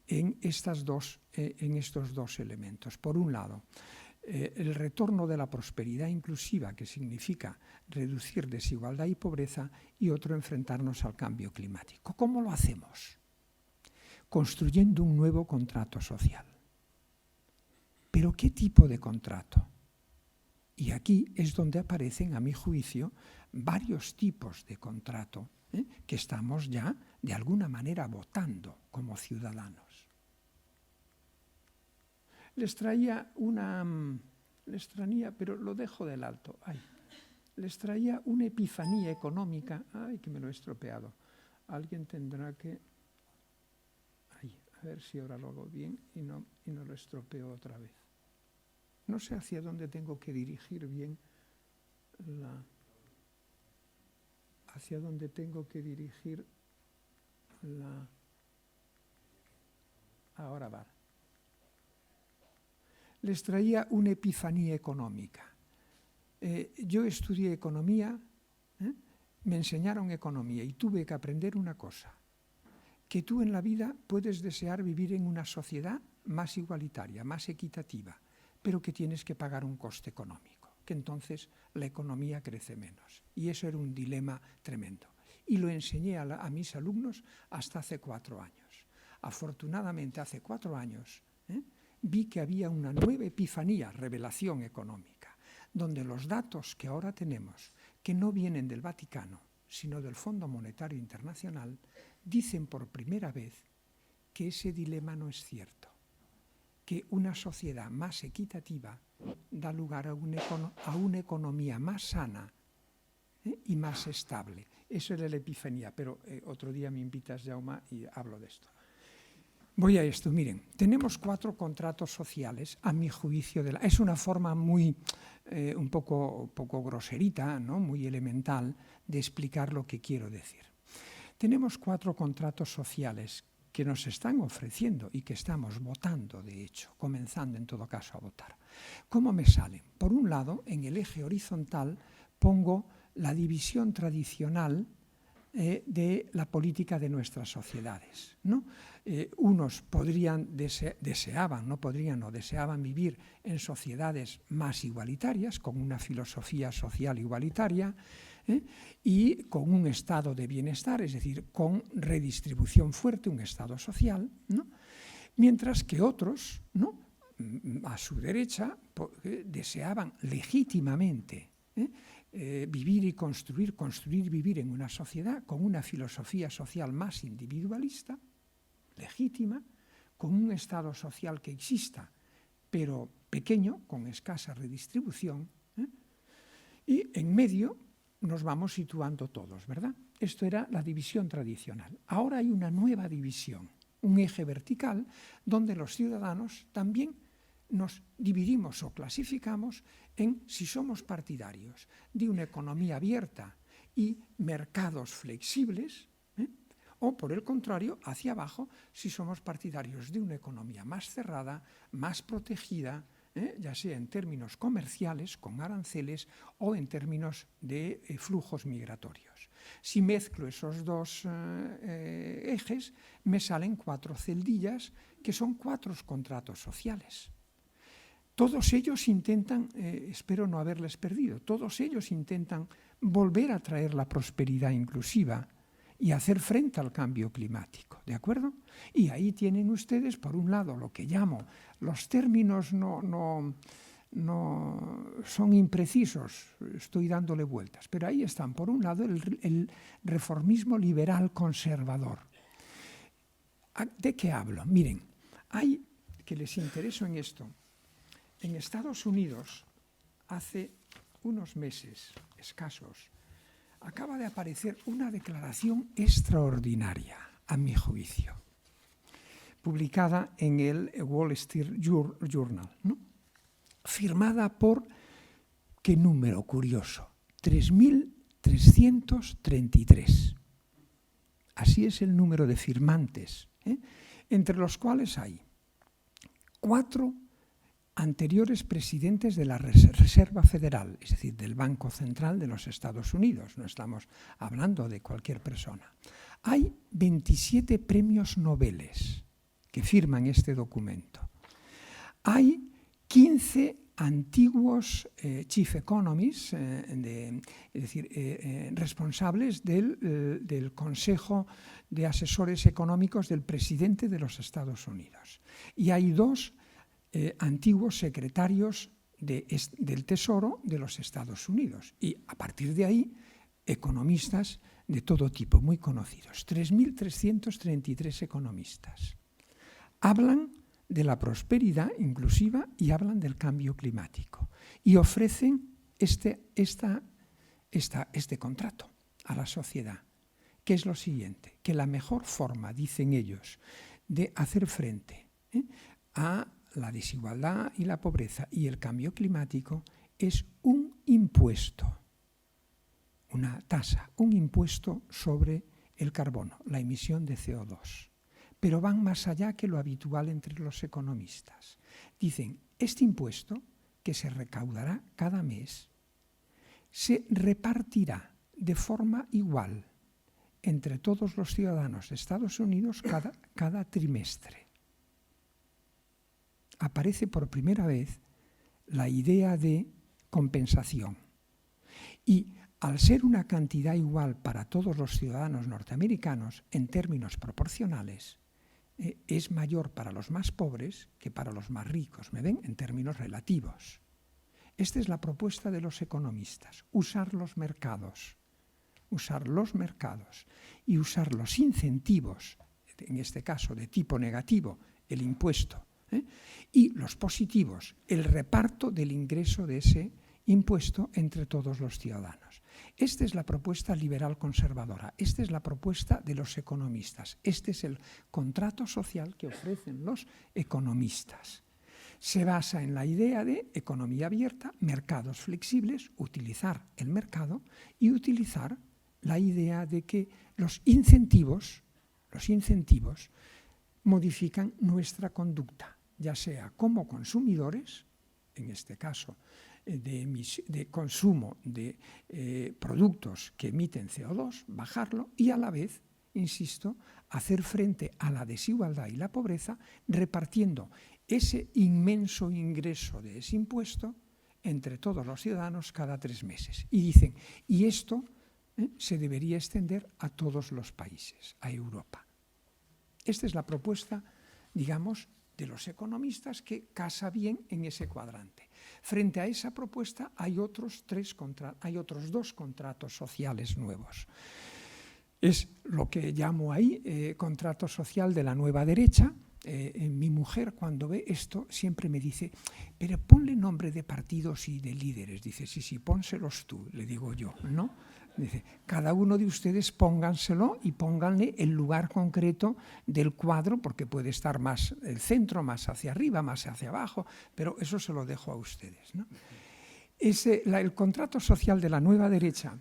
en estos dos elementos. Por un lado, el retorno de la prosperidad inclusiva, que significa reducir desigualdad y pobreza, y otro, enfrentarnos al cambio climático. ¿Cómo lo hacemos? Construyendo un nuevo contrato social. ¿Pero qué tipo de contrato? Y aquí es donde aparecen, a mi juicio, varios tipos de contrato que estamos ya, de alguna manera, votando como ciudadanos. Les traía, pero lo dejo del alto. Les traía una epifanía económica. Ay, que me lo he estropeado. Alguien tendrá que... a ver si ahora lo hago bien y no lo estropeo otra vez. No sé hacia dónde tengo que dirigir bien hacia dónde tengo que dirigir ahora va. Les traía una epifanía económica. Yo estudié economía, me enseñaron economía y tuve que aprender una cosa, que tú en la vida puedes desear vivir en una sociedad más igualitaria, más equitativa, pero que tienes que pagar un coste económico, que entonces la economía crece menos. Y eso era un dilema tremendo. Y lo enseñé a mis alumnos hasta hace 4 años. Afortunadamente, hace 4 años vi que había una nueva epifanía, revelación económica, donde los datos que ahora tenemos, que no vienen del Vaticano, sino del Fondo Monetario Internacional, dicen por primera vez que ese dilema no es cierto, que una sociedad más equitativa da lugar a una economía más sana y más estable. Eso era la epifanía, pero otro día me invitas, Jaume, y hablo de esto. Voy a esto, miren, tenemos 4 contratos sociales, a mi juicio. Es una forma muy, un poco groserita, ¿no? Muy elemental, de explicar lo que quiero decir. Tenemos 4 contratos sociales que nos están ofreciendo y que estamos votando, de hecho, comenzando en todo caso a votar. ¿Cómo me salen? Por un lado, en el eje horizontal pongo la división tradicional de la política de nuestras sociedades, ¿no? Unos deseaban vivir en sociedades más igualitarias, con una filosofía social igualitaria, y con un estado de bienestar, es decir, con redistribución fuerte, un estado social, ¿no? Mientras que otros, ¿no?, a su derecha, deseaban legítimamente vivir y construir y vivir en una sociedad con una filosofía social más individualista, legítima, con un estado social que exista, pero pequeño, con escasa redistribución, y en medio nos vamos situando todos, ¿verdad? Esto era la división tradicional. Ahora hay una nueva división, un eje vertical, donde los ciudadanos también nos dividimos o clasificamos en si somos partidarios de una economía abierta y mercados flexibles, o por el contrario, hacia abajo, si somos partidarios de una economía más cerrada, más protegida, ya sea en términos comerciales, con aranceles, o en términos de flujos migratorios. Si mezclo esos dos ejes, me salen 4 celdillas, que son 4 contratos sociales. Todos ellos intentan, espero no haberles perdido, todos ellos intentan volver a traer la prosperidad inclusiva y hacer frente al cambio climático, ¿de acuerdo? Y ahí tienen ustedes, por un lado, lo que llamo, los términos no son imprecisos, estoy dándole vueltas, pero ahí están, por un lado, el reformismo liberal conservador. ¿De qué hablo? Miren, hay, que les intereso en esto, en Estados Unidos, hace unos meses escasos, acaba de aparecer una declaración extraordinaria, a mi juicio, publicada en el Wall Street Journal, ¿no?, firmada por, qué número curioso, 3.333. Así es el número de firmantes, entre los cuales hay 4 anteriores presidentes de la Reserva Federal, es decir, del Banco Central de los Estados Unidos, no estamos hablando de cualquier persona. Hay 27 premios Nobel que firman este documento. Hay 15 antiguos chief economists, es decir, responsables del Consejo de Asesores Económicos del presidente de los Estados Unidos. Y hay 2 antiguos secretarios del Tesoro de los Estados Unidos. Y a partir de ahí, economistas de todo tipo, muy conocidos. 3.333 economistas. Hablan de la prosperidad inclusiva y hablan del cambio climático. Y ofrecen este contrato a la sociedad, que es lo siguiente, que la mejor forma, dicen ellos, de hacer frente a la desigualdad y la pobreza y el cambio climático es un impuesto, una tasa, un impuesto sobre el carbono, la emisión de CO2. Pero van más allá que lo habitual entre los economistas. Dicen, este impuesto, que se recaudará cada mes, se repartirá de forma igual entre todos los ciudadanos de Estados Unidos cada trimestre. Aparece por primera vez la idea de compensación. Y al ser una cantidad igual para todos los ciudadanos norteamericanos, en términos proporcionales, es mayor para los más pobres que para los más ricos, ¿me ven? En términos relativos. Esta es la propuesta de los economistas, usar los mercados y usar los incentivos, en este caso de tipo negativo, el impuesto, y los positivos, el reparto del ingreso de ese impuesto entre todos los ciudadanos. Esta es la propuesta liberal conservadora, esta es la propuesta de los economistas, este es el contrato social que ofrecen los economistas. Se basa en la idea de economía abierta, mercados flexibles, utilizar el mercado y utilizar la idea de que los incentivos modifican nuestra conducta, ya sea como consumidores, en este caso de consumo de productos que emiten CO2, bajarlo y a la vez, insisto, hacer frente a la desigualdad y la pobreza repartiendo ese inmenso ingreso de ese impuesto entre todos los ciudadanos cada 3 meses. Y dicen, y esto se debería extender a todos los países, a Europa. Esta es la propuesta, digamos, de los economistas que casa bien en ese cuadrante. Frente a esa propuesta hay otros 2 contratos sociales nuevos. Es lo que llamo ahí contrato social de la nueva derecha. Mi mujer, cuando ve esto, siempre me dice, pero ponle nombre de partidos y de líderes. Dice, sí, pónselos tú, le digo yo, ¿no? Dice, cada uno de ustedes pónganselo y pónganle el lugar concreto del cuadro, porque puede estar más el centro, más hacia arriba, más hacia abajo, pero eso se lo dejo a ustedes, ¿no? El contrato social de la nueva derecha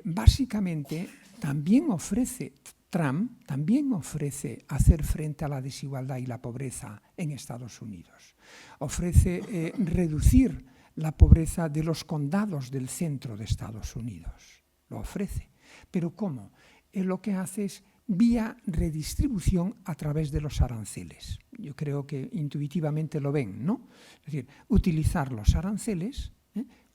básicamente también ofrece, Trump también ofrece hacer frente a la desigualdad y la pobreza en Estados Unidos. Ofrece reducir la pobreza de los condados del centro de Estados Unidos. Lo ofrece. ¿Pero cómo? Lo que hace es vía redistribución a través de los aranceles. Yo creo que intuitivamente lo ven, ¿no? Es decir, utilizar los aranceles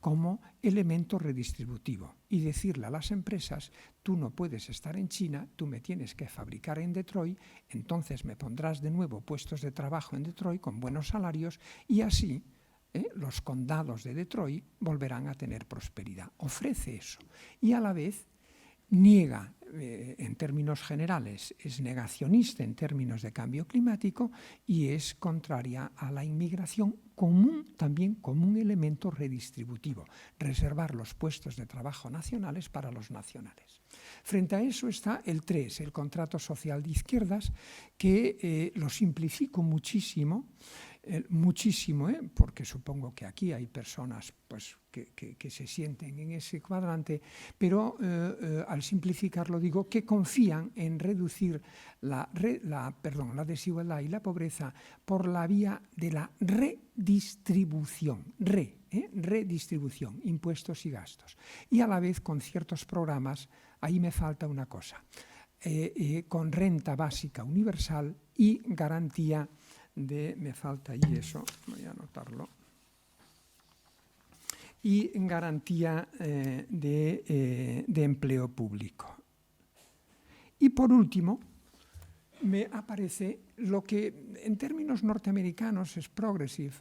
como elemento redistributivo y decirle a las empresas, tú no puedes estar en China, tú me tienes que fabricar en Detroit, entonces me pondrás de nuevo puestos de trabajo en Detroit con buenos salarios y así los condados de Detroit volverán a tener prosperidad. Ofrece eso y a la vez niega, en términos generales, es negacionista en términos de cambio climático y es contraria a la inmigración también como un elemento redistributivo, reservar los puestos de trabajo nacionales para los nacionales. Frente a eso está el 3, el contrato social de izquierdas, que lo simplifico muchísimo, porque supongo que aquí hay personas pues, que se sienten en ese cuadrante, pero al simplificarlo digo que confían en reducir la desigualdad y la pobreza por la vía de la redistribución, redistribución, impuestos y gastos. Y a la vez con ciertos programas, ahí me falta una cosa, con renta básica universal y garantía me falta ahí eso, voy a anotarlo, y en garantía de empleo público. Y por último, me aparece lo que en términos norteamericanos es progressive,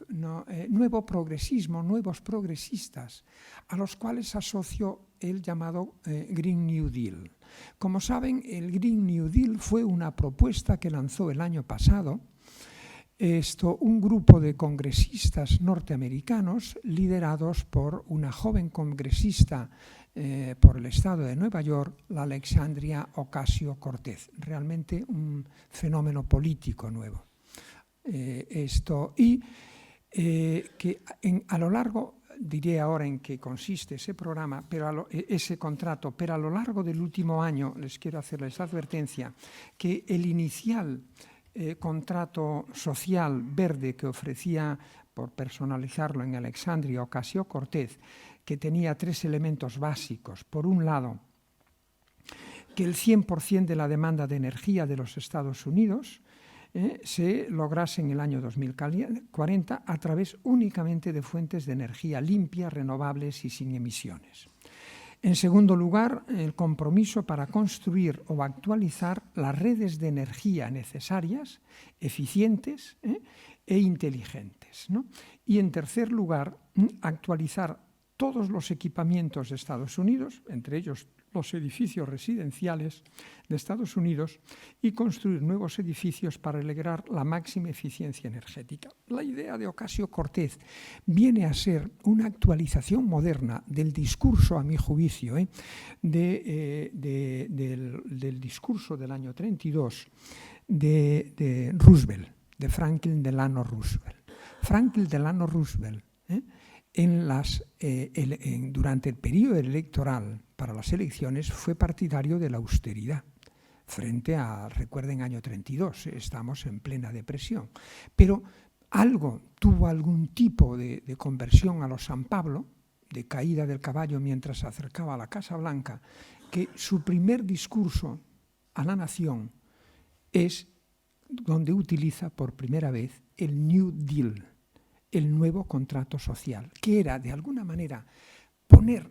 nuevo progresismo, nuevos progresistas, a los cuales asocio el llamado Green New Deal. Como saben, el Green New Deal fue una propuesta que lanzó el año pasado un grupo de congresistas norteamericanos liderados por una joven congresista por el estado de Nueva York, la Alexandria Ocasio-Cortez. Realmente un fenómeno político nuevo. A lo largo, diré ahora en qué consiste ese programa, ese contrato, pero a lo largo del último año les quiero hacerles la advertencia que el inicial contrato social verde que ofrecía, por personalizarlo en Alexandria Ocasio-Cortez, que tenía 3 elementos básicos. Por un lado, que el 100% de la demanda de energía de los Estados Unidos se lograse en el año 2040 a través únicamente de fuentes de energía limpias, renovables y sin emisiones. En segundo lugar, el compromiso para construir o actualizar las redes de energía necesarias, eficientes e inteligentes, ¿no? Y en tercer lugar, actualizar todos los equipamientos de Estados Unidos, entre ellos los edificios residenciales de Estados Unidos, y construir nuevos edificios para lograr la máxima eficiencia energética. La idea de Ocasio-Cortez viene a ser una actualización moderna del discurso, a mi juicio, del discurso del año 32 de Roosevelt, de Franklin Delano Roosevelt. Franklin Delano Roosevelt, durante el periodo electoral para las elecciones fue partidario de la austeridad frente a, recuerden, año 32, estamos en plena depresión, pero tuvo algún tipo de conversión a los San Pablo, de caída del caballo mientras se acercaba a la Casa Blanca, que su primer discurso a la nación es donde utiliza por primera vez el New Deal, el nuevo contrato social, que era de alguna manera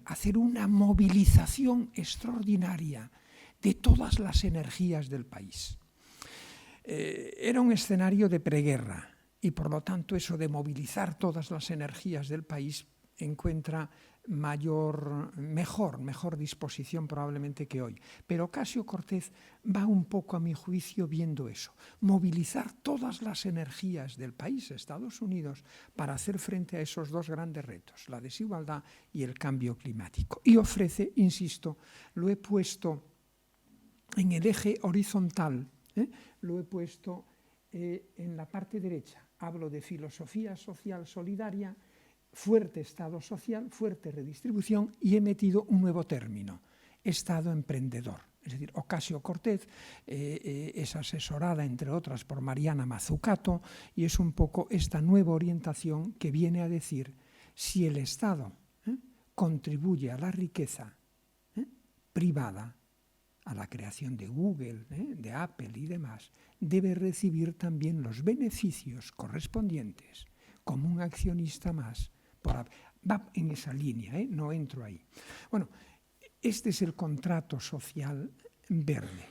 hacer una movilización extraordinaria de todas las energías del país. Era un escenario de preguerra y por lo tanto eso de movilizar todas las energías del país encuentra mejor disposición probablemente que hoy. Pero Ocasio-Cortez va un poco, a mi juicio, viendo eso, movilizar todas las energías del país, Estados Unidos, para hacer frente a esos dos grandes retos, la desigualdad y el cambio climático. Y ofrece, insisto, lo he puesto en el eje horizontal, lo he puesto en la parte derecha. Hablo de filosofía social solidaria, fuerte Estado social, fuerte redistribución, y he metido un nuevo término, Estado emprendedor. Es decir, Ocasio-Cortez es asesorada, entre otras, por Mariana Mazzucato, y es un poco esta nueva orientación que viene a decir, si el Estado contribuye a la riqueza privada, a la creación de Google, de Apple y demás, debe recibir también los beneficios correspondientes como un accionista más. Va en esa línea, no entro ahí. Bueno, este es el contrato social verde.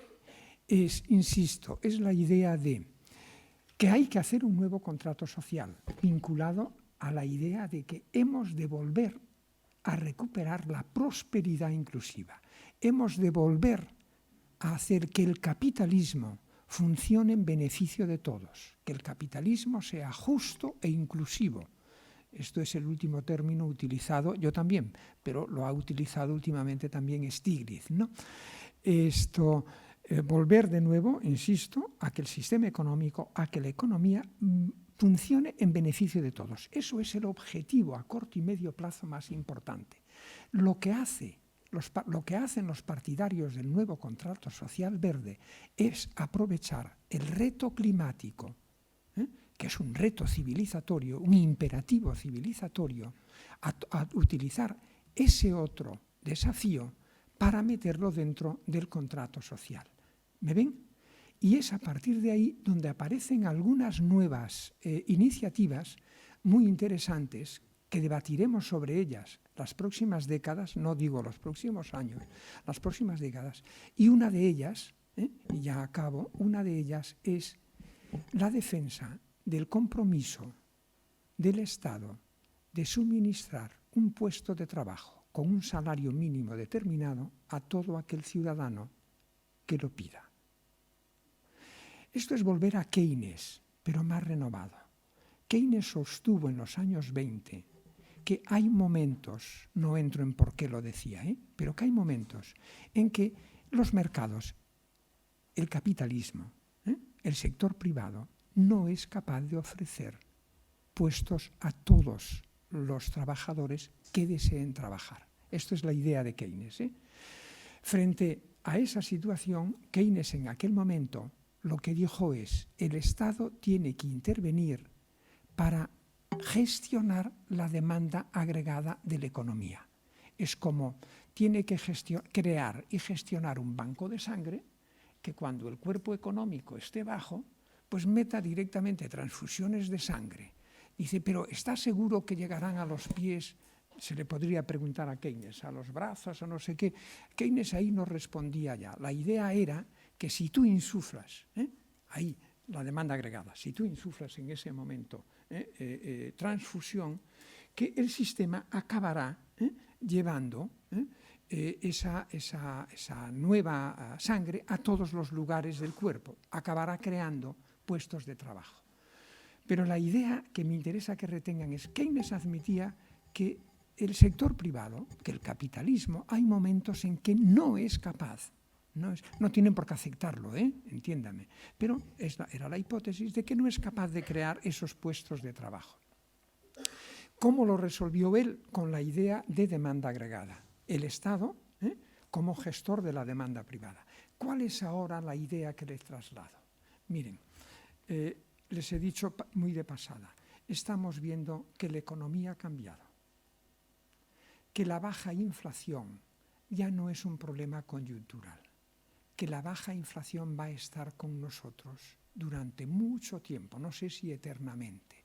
Insisto, es la idea de que hay que hacer un nuevo contrato social vinculado a la idea de que hemos de volver a recuperar la prosperidad inclusiva. Hemos de volver a hacer que el capitalismo funcione en beneficio de todos, que el capitalismo sea justo e inclusivo. Esto es el último término utilizado, yo también, pero lo ha utilizado últimamente también Stiglitz, ¿no? Volver de nuevo, insisto, a que el sistema económico, a que la economía funcione en beneficio de todos. Eso es el objetivo a corto y medio plazo más importante. Lo que hacen los partidarios del nuevo contrato social verde es aprovechar el reto climático, que es un reto civilizatorio, un imperativo civilizatorio, a utilizar ese otro desafío para meterlo dentro del contrato social. ¿Me ven? Y es a partir de ahí donde aparecen algunas nuevas iniciativas muy interesantes que debatiremos sobre ellas las próximas décadas, no digo los próximos años, las próximas décadas. Y una de ellas, y ya acabo, una de ellas es la defensa del compromiso del Estado de suministrar un puesto de trabajo con un salario mínimo determinado a todo aquel ciudadano que lo pida. Esto es volver a Keynes, pero más renovado. Keynes sostuvo en los años 20 que hay momentos, no entro en por qué lo decía, pero que hay momentos en que los mercados, el capitalismo, el sector privado, no es capaz de ofrecer puestos a todos los trabajadores que deseen trabajar. Esto es la idea de Keynes. Frente a esa situación, Keynes en aquel momento lo que dijo es: el Estado tiene que intervenir para gestionar la demanda agregada de la economía. Es como tiene que crear y gestionar un banco de sangre que cuando el cuerpo económico esté bajo, pues meta directamente transfusiones de sangre. Dice, pero ¿está seguro que llegarán a los pies? Se le podría preguntar a Keynes, a los brazos o no sé qué. Keynes ahí no respondía ya. La idea era que si tú insuflas, ahí la demanda agregada, si tú insuflas en ese momento transfusión, que el sistema acabará llevando esa nueva sangre a todos los lugares del cuerpo, acabará creando puestos de trabajo. Pero la idea que me interesa que retengan es que Keynes admitía que el sector privado, que el capitalismo, hay momentos en que no es capaz, no tienen por qué aceptarlo, entiéndame, pero era la hipótesis de que no es capaz de crear esos puestos de trabajo. ¿Cómo lo resolvió él? Con la idea de demanda agregada. El Estado como gestor de la demanda privada. ¿Cuál es ahora la idea que les traslado? Miren, les he dicho muy de pasada, estamos viendo que la economía ha cambiado, que la baja inflación ya no es un problema coyuntural, que la baja inflación va a estar con nosotros durante mucho tiempo, no sé si eternamente.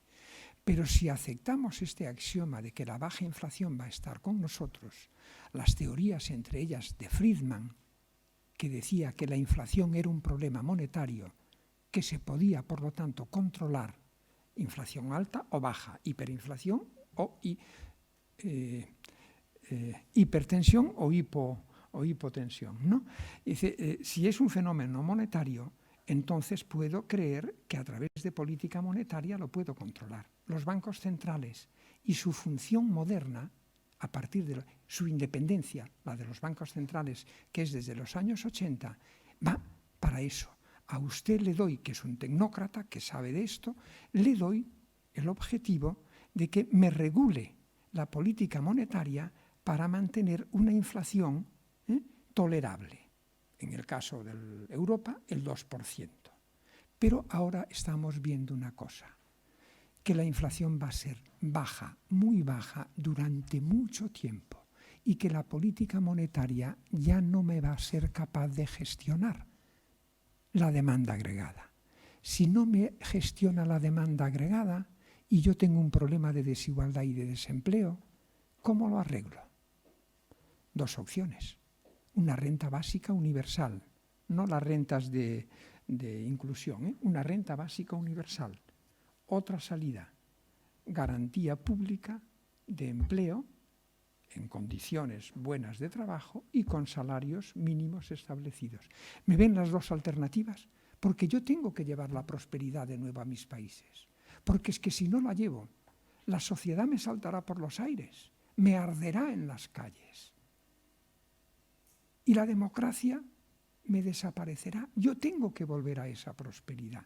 Pero si aceptamos este axioma de que la baja inflación va a estar con nosotros, las teorías, entre ellas de Friedman, que decía que la inflación era un problema monetario que se podía, por lo tanto, controlar, inflación alta o baja, hiperinflación o hipertensión o hipotensión, ¿no? Dice, si es un fenómeno monetario, entonces puedo creer que a través de política monetaria lo puedo controlar. Los bancos centrales y su función moderna, a partir de su independencia, la de los bancos centrales, que es desde los años 80, va para eso. A usted le doy, que es un tecnócrata, que sabe de esto, le doy el objetivo de que me regule la política monetaria para mantener una inflación tolerable. En el caso de Europa, el 2%. Pero ahora estamos viendo una cosa, que la inflación va a ser baja, muy baja, durante mucho tiempo, y que la política monetaria ya no me va a ser capaz de gestionar la demanda agregada. Si no me gestiona la demanda agregada y yo tengo un problema de desigualdad y de desempleo, ¿cómo lo arreglo? Dos opciones. Una renta básica universal, no las rentas de inclusión, una renta básica universal. Otra salida, garantía pública de empleo en condiciones buenas de trabajo y con salarios mínimos establecidos. ¿Me ven las dos alternativas? Porque yo tengo que llevar la prosperidad de nuevo a mis países. Porque es que si no la llevo, la sociedad me saltará por los aires, me arderá en las calles. Y la democracia me desaparecerá. Yo tengo que volver a esa prosperidad.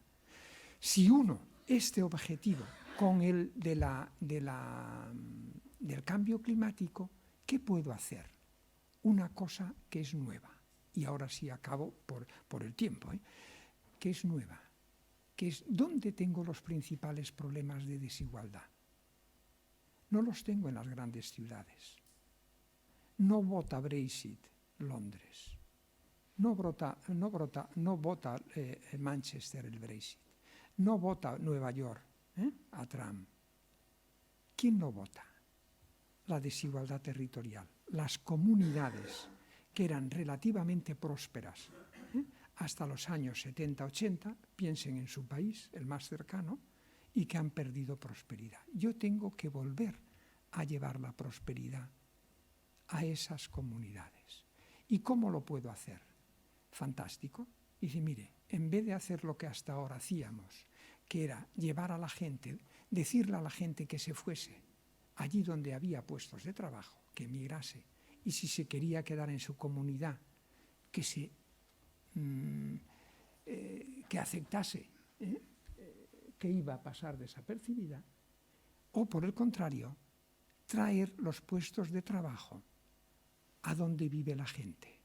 Si uno, este objetivo con el del cambio climático, ¿qué puedo hacer? Una cosa que es nueva. Y ahora sí acabo por el tiempo, que es nueva. Que es ¿dónde tengo los principales problemas de desigualdad? No los tengo en las grandes ciudades. No vota Brexit Londres. No vota Manchester el Brexit. No vota Nueva York a Trump. ¿Quién no vota? La desigualdad territorial. Las comunidades que eran relativamente prósperas hasta los años 70-80, piensen en su país, el más cercano, y que han perdido prosperidad. Yo tengo que volver a llevar la prosperidad a esas comunidades. ¿Y cómo lo puedo hacer? Fantástico. Dice, mire, en vez de hacer lo que hasta ahora hacíamos, que era llevar a la gente, decirle a la gente que se fuese allí donde había puestos de trabajo, que emigrase, y si se quería quedar en su comunidad, que aceptase que iba a pasar desapercibida, o por el contrario, traer los puestos de trabajo a donde vive la gente,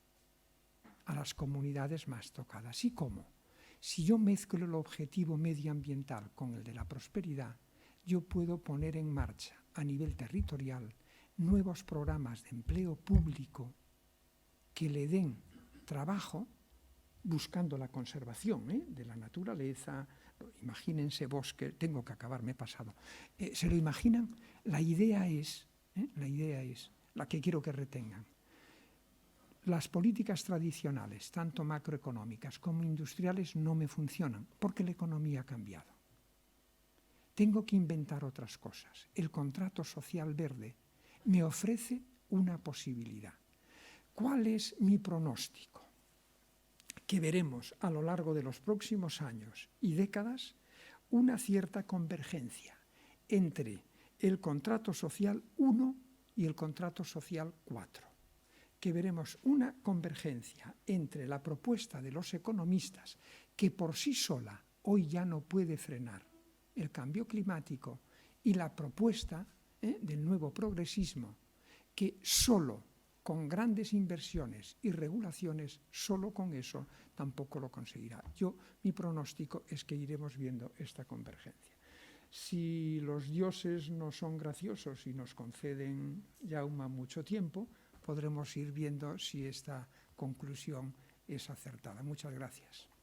a las comunidades más tocadas. ¿Y cómo? Si yo mezclo el objetivo medioambiental con el de la prosperidad, yo puedo poner en marcha a nivel territorial nuevos programas de empleo público que le den trabajo buscando la conservación de la naturaleza. Imagínense bosque, tengo que acabar, me he pasado. ¿Se lo imaginan? La idea es la que quiero que retengan. Las políticas tradicionales, tanto macroeconómicas como industriales, no me funcionan porque la economía ha cambiado. Tengo que inventar otras cosas. El contrato social verde me ofrece una posibilidad. ¿Cuál es mi pronóstico? Que veremos a lo largo de los próximos años y décadas una cierta convergencia entre el contrato social 1 y el contrato social 4. Que veremos una convergencia entre la propuesta de los economistas, que por sí sola hoy ya no puede frenar el cambio climático, y la propuesta del nuevo progresismo, que solo con grandes inversiones y regulaciones, solo con eso tampoco lo conseguirá. Mi pronóstico es que iremos viendo esta convergencia. Si los dioses no son graciosos y nos conceden ya mucho tiempo, podremos ir viendo si esta conclusión es acertada. Muchas gracias.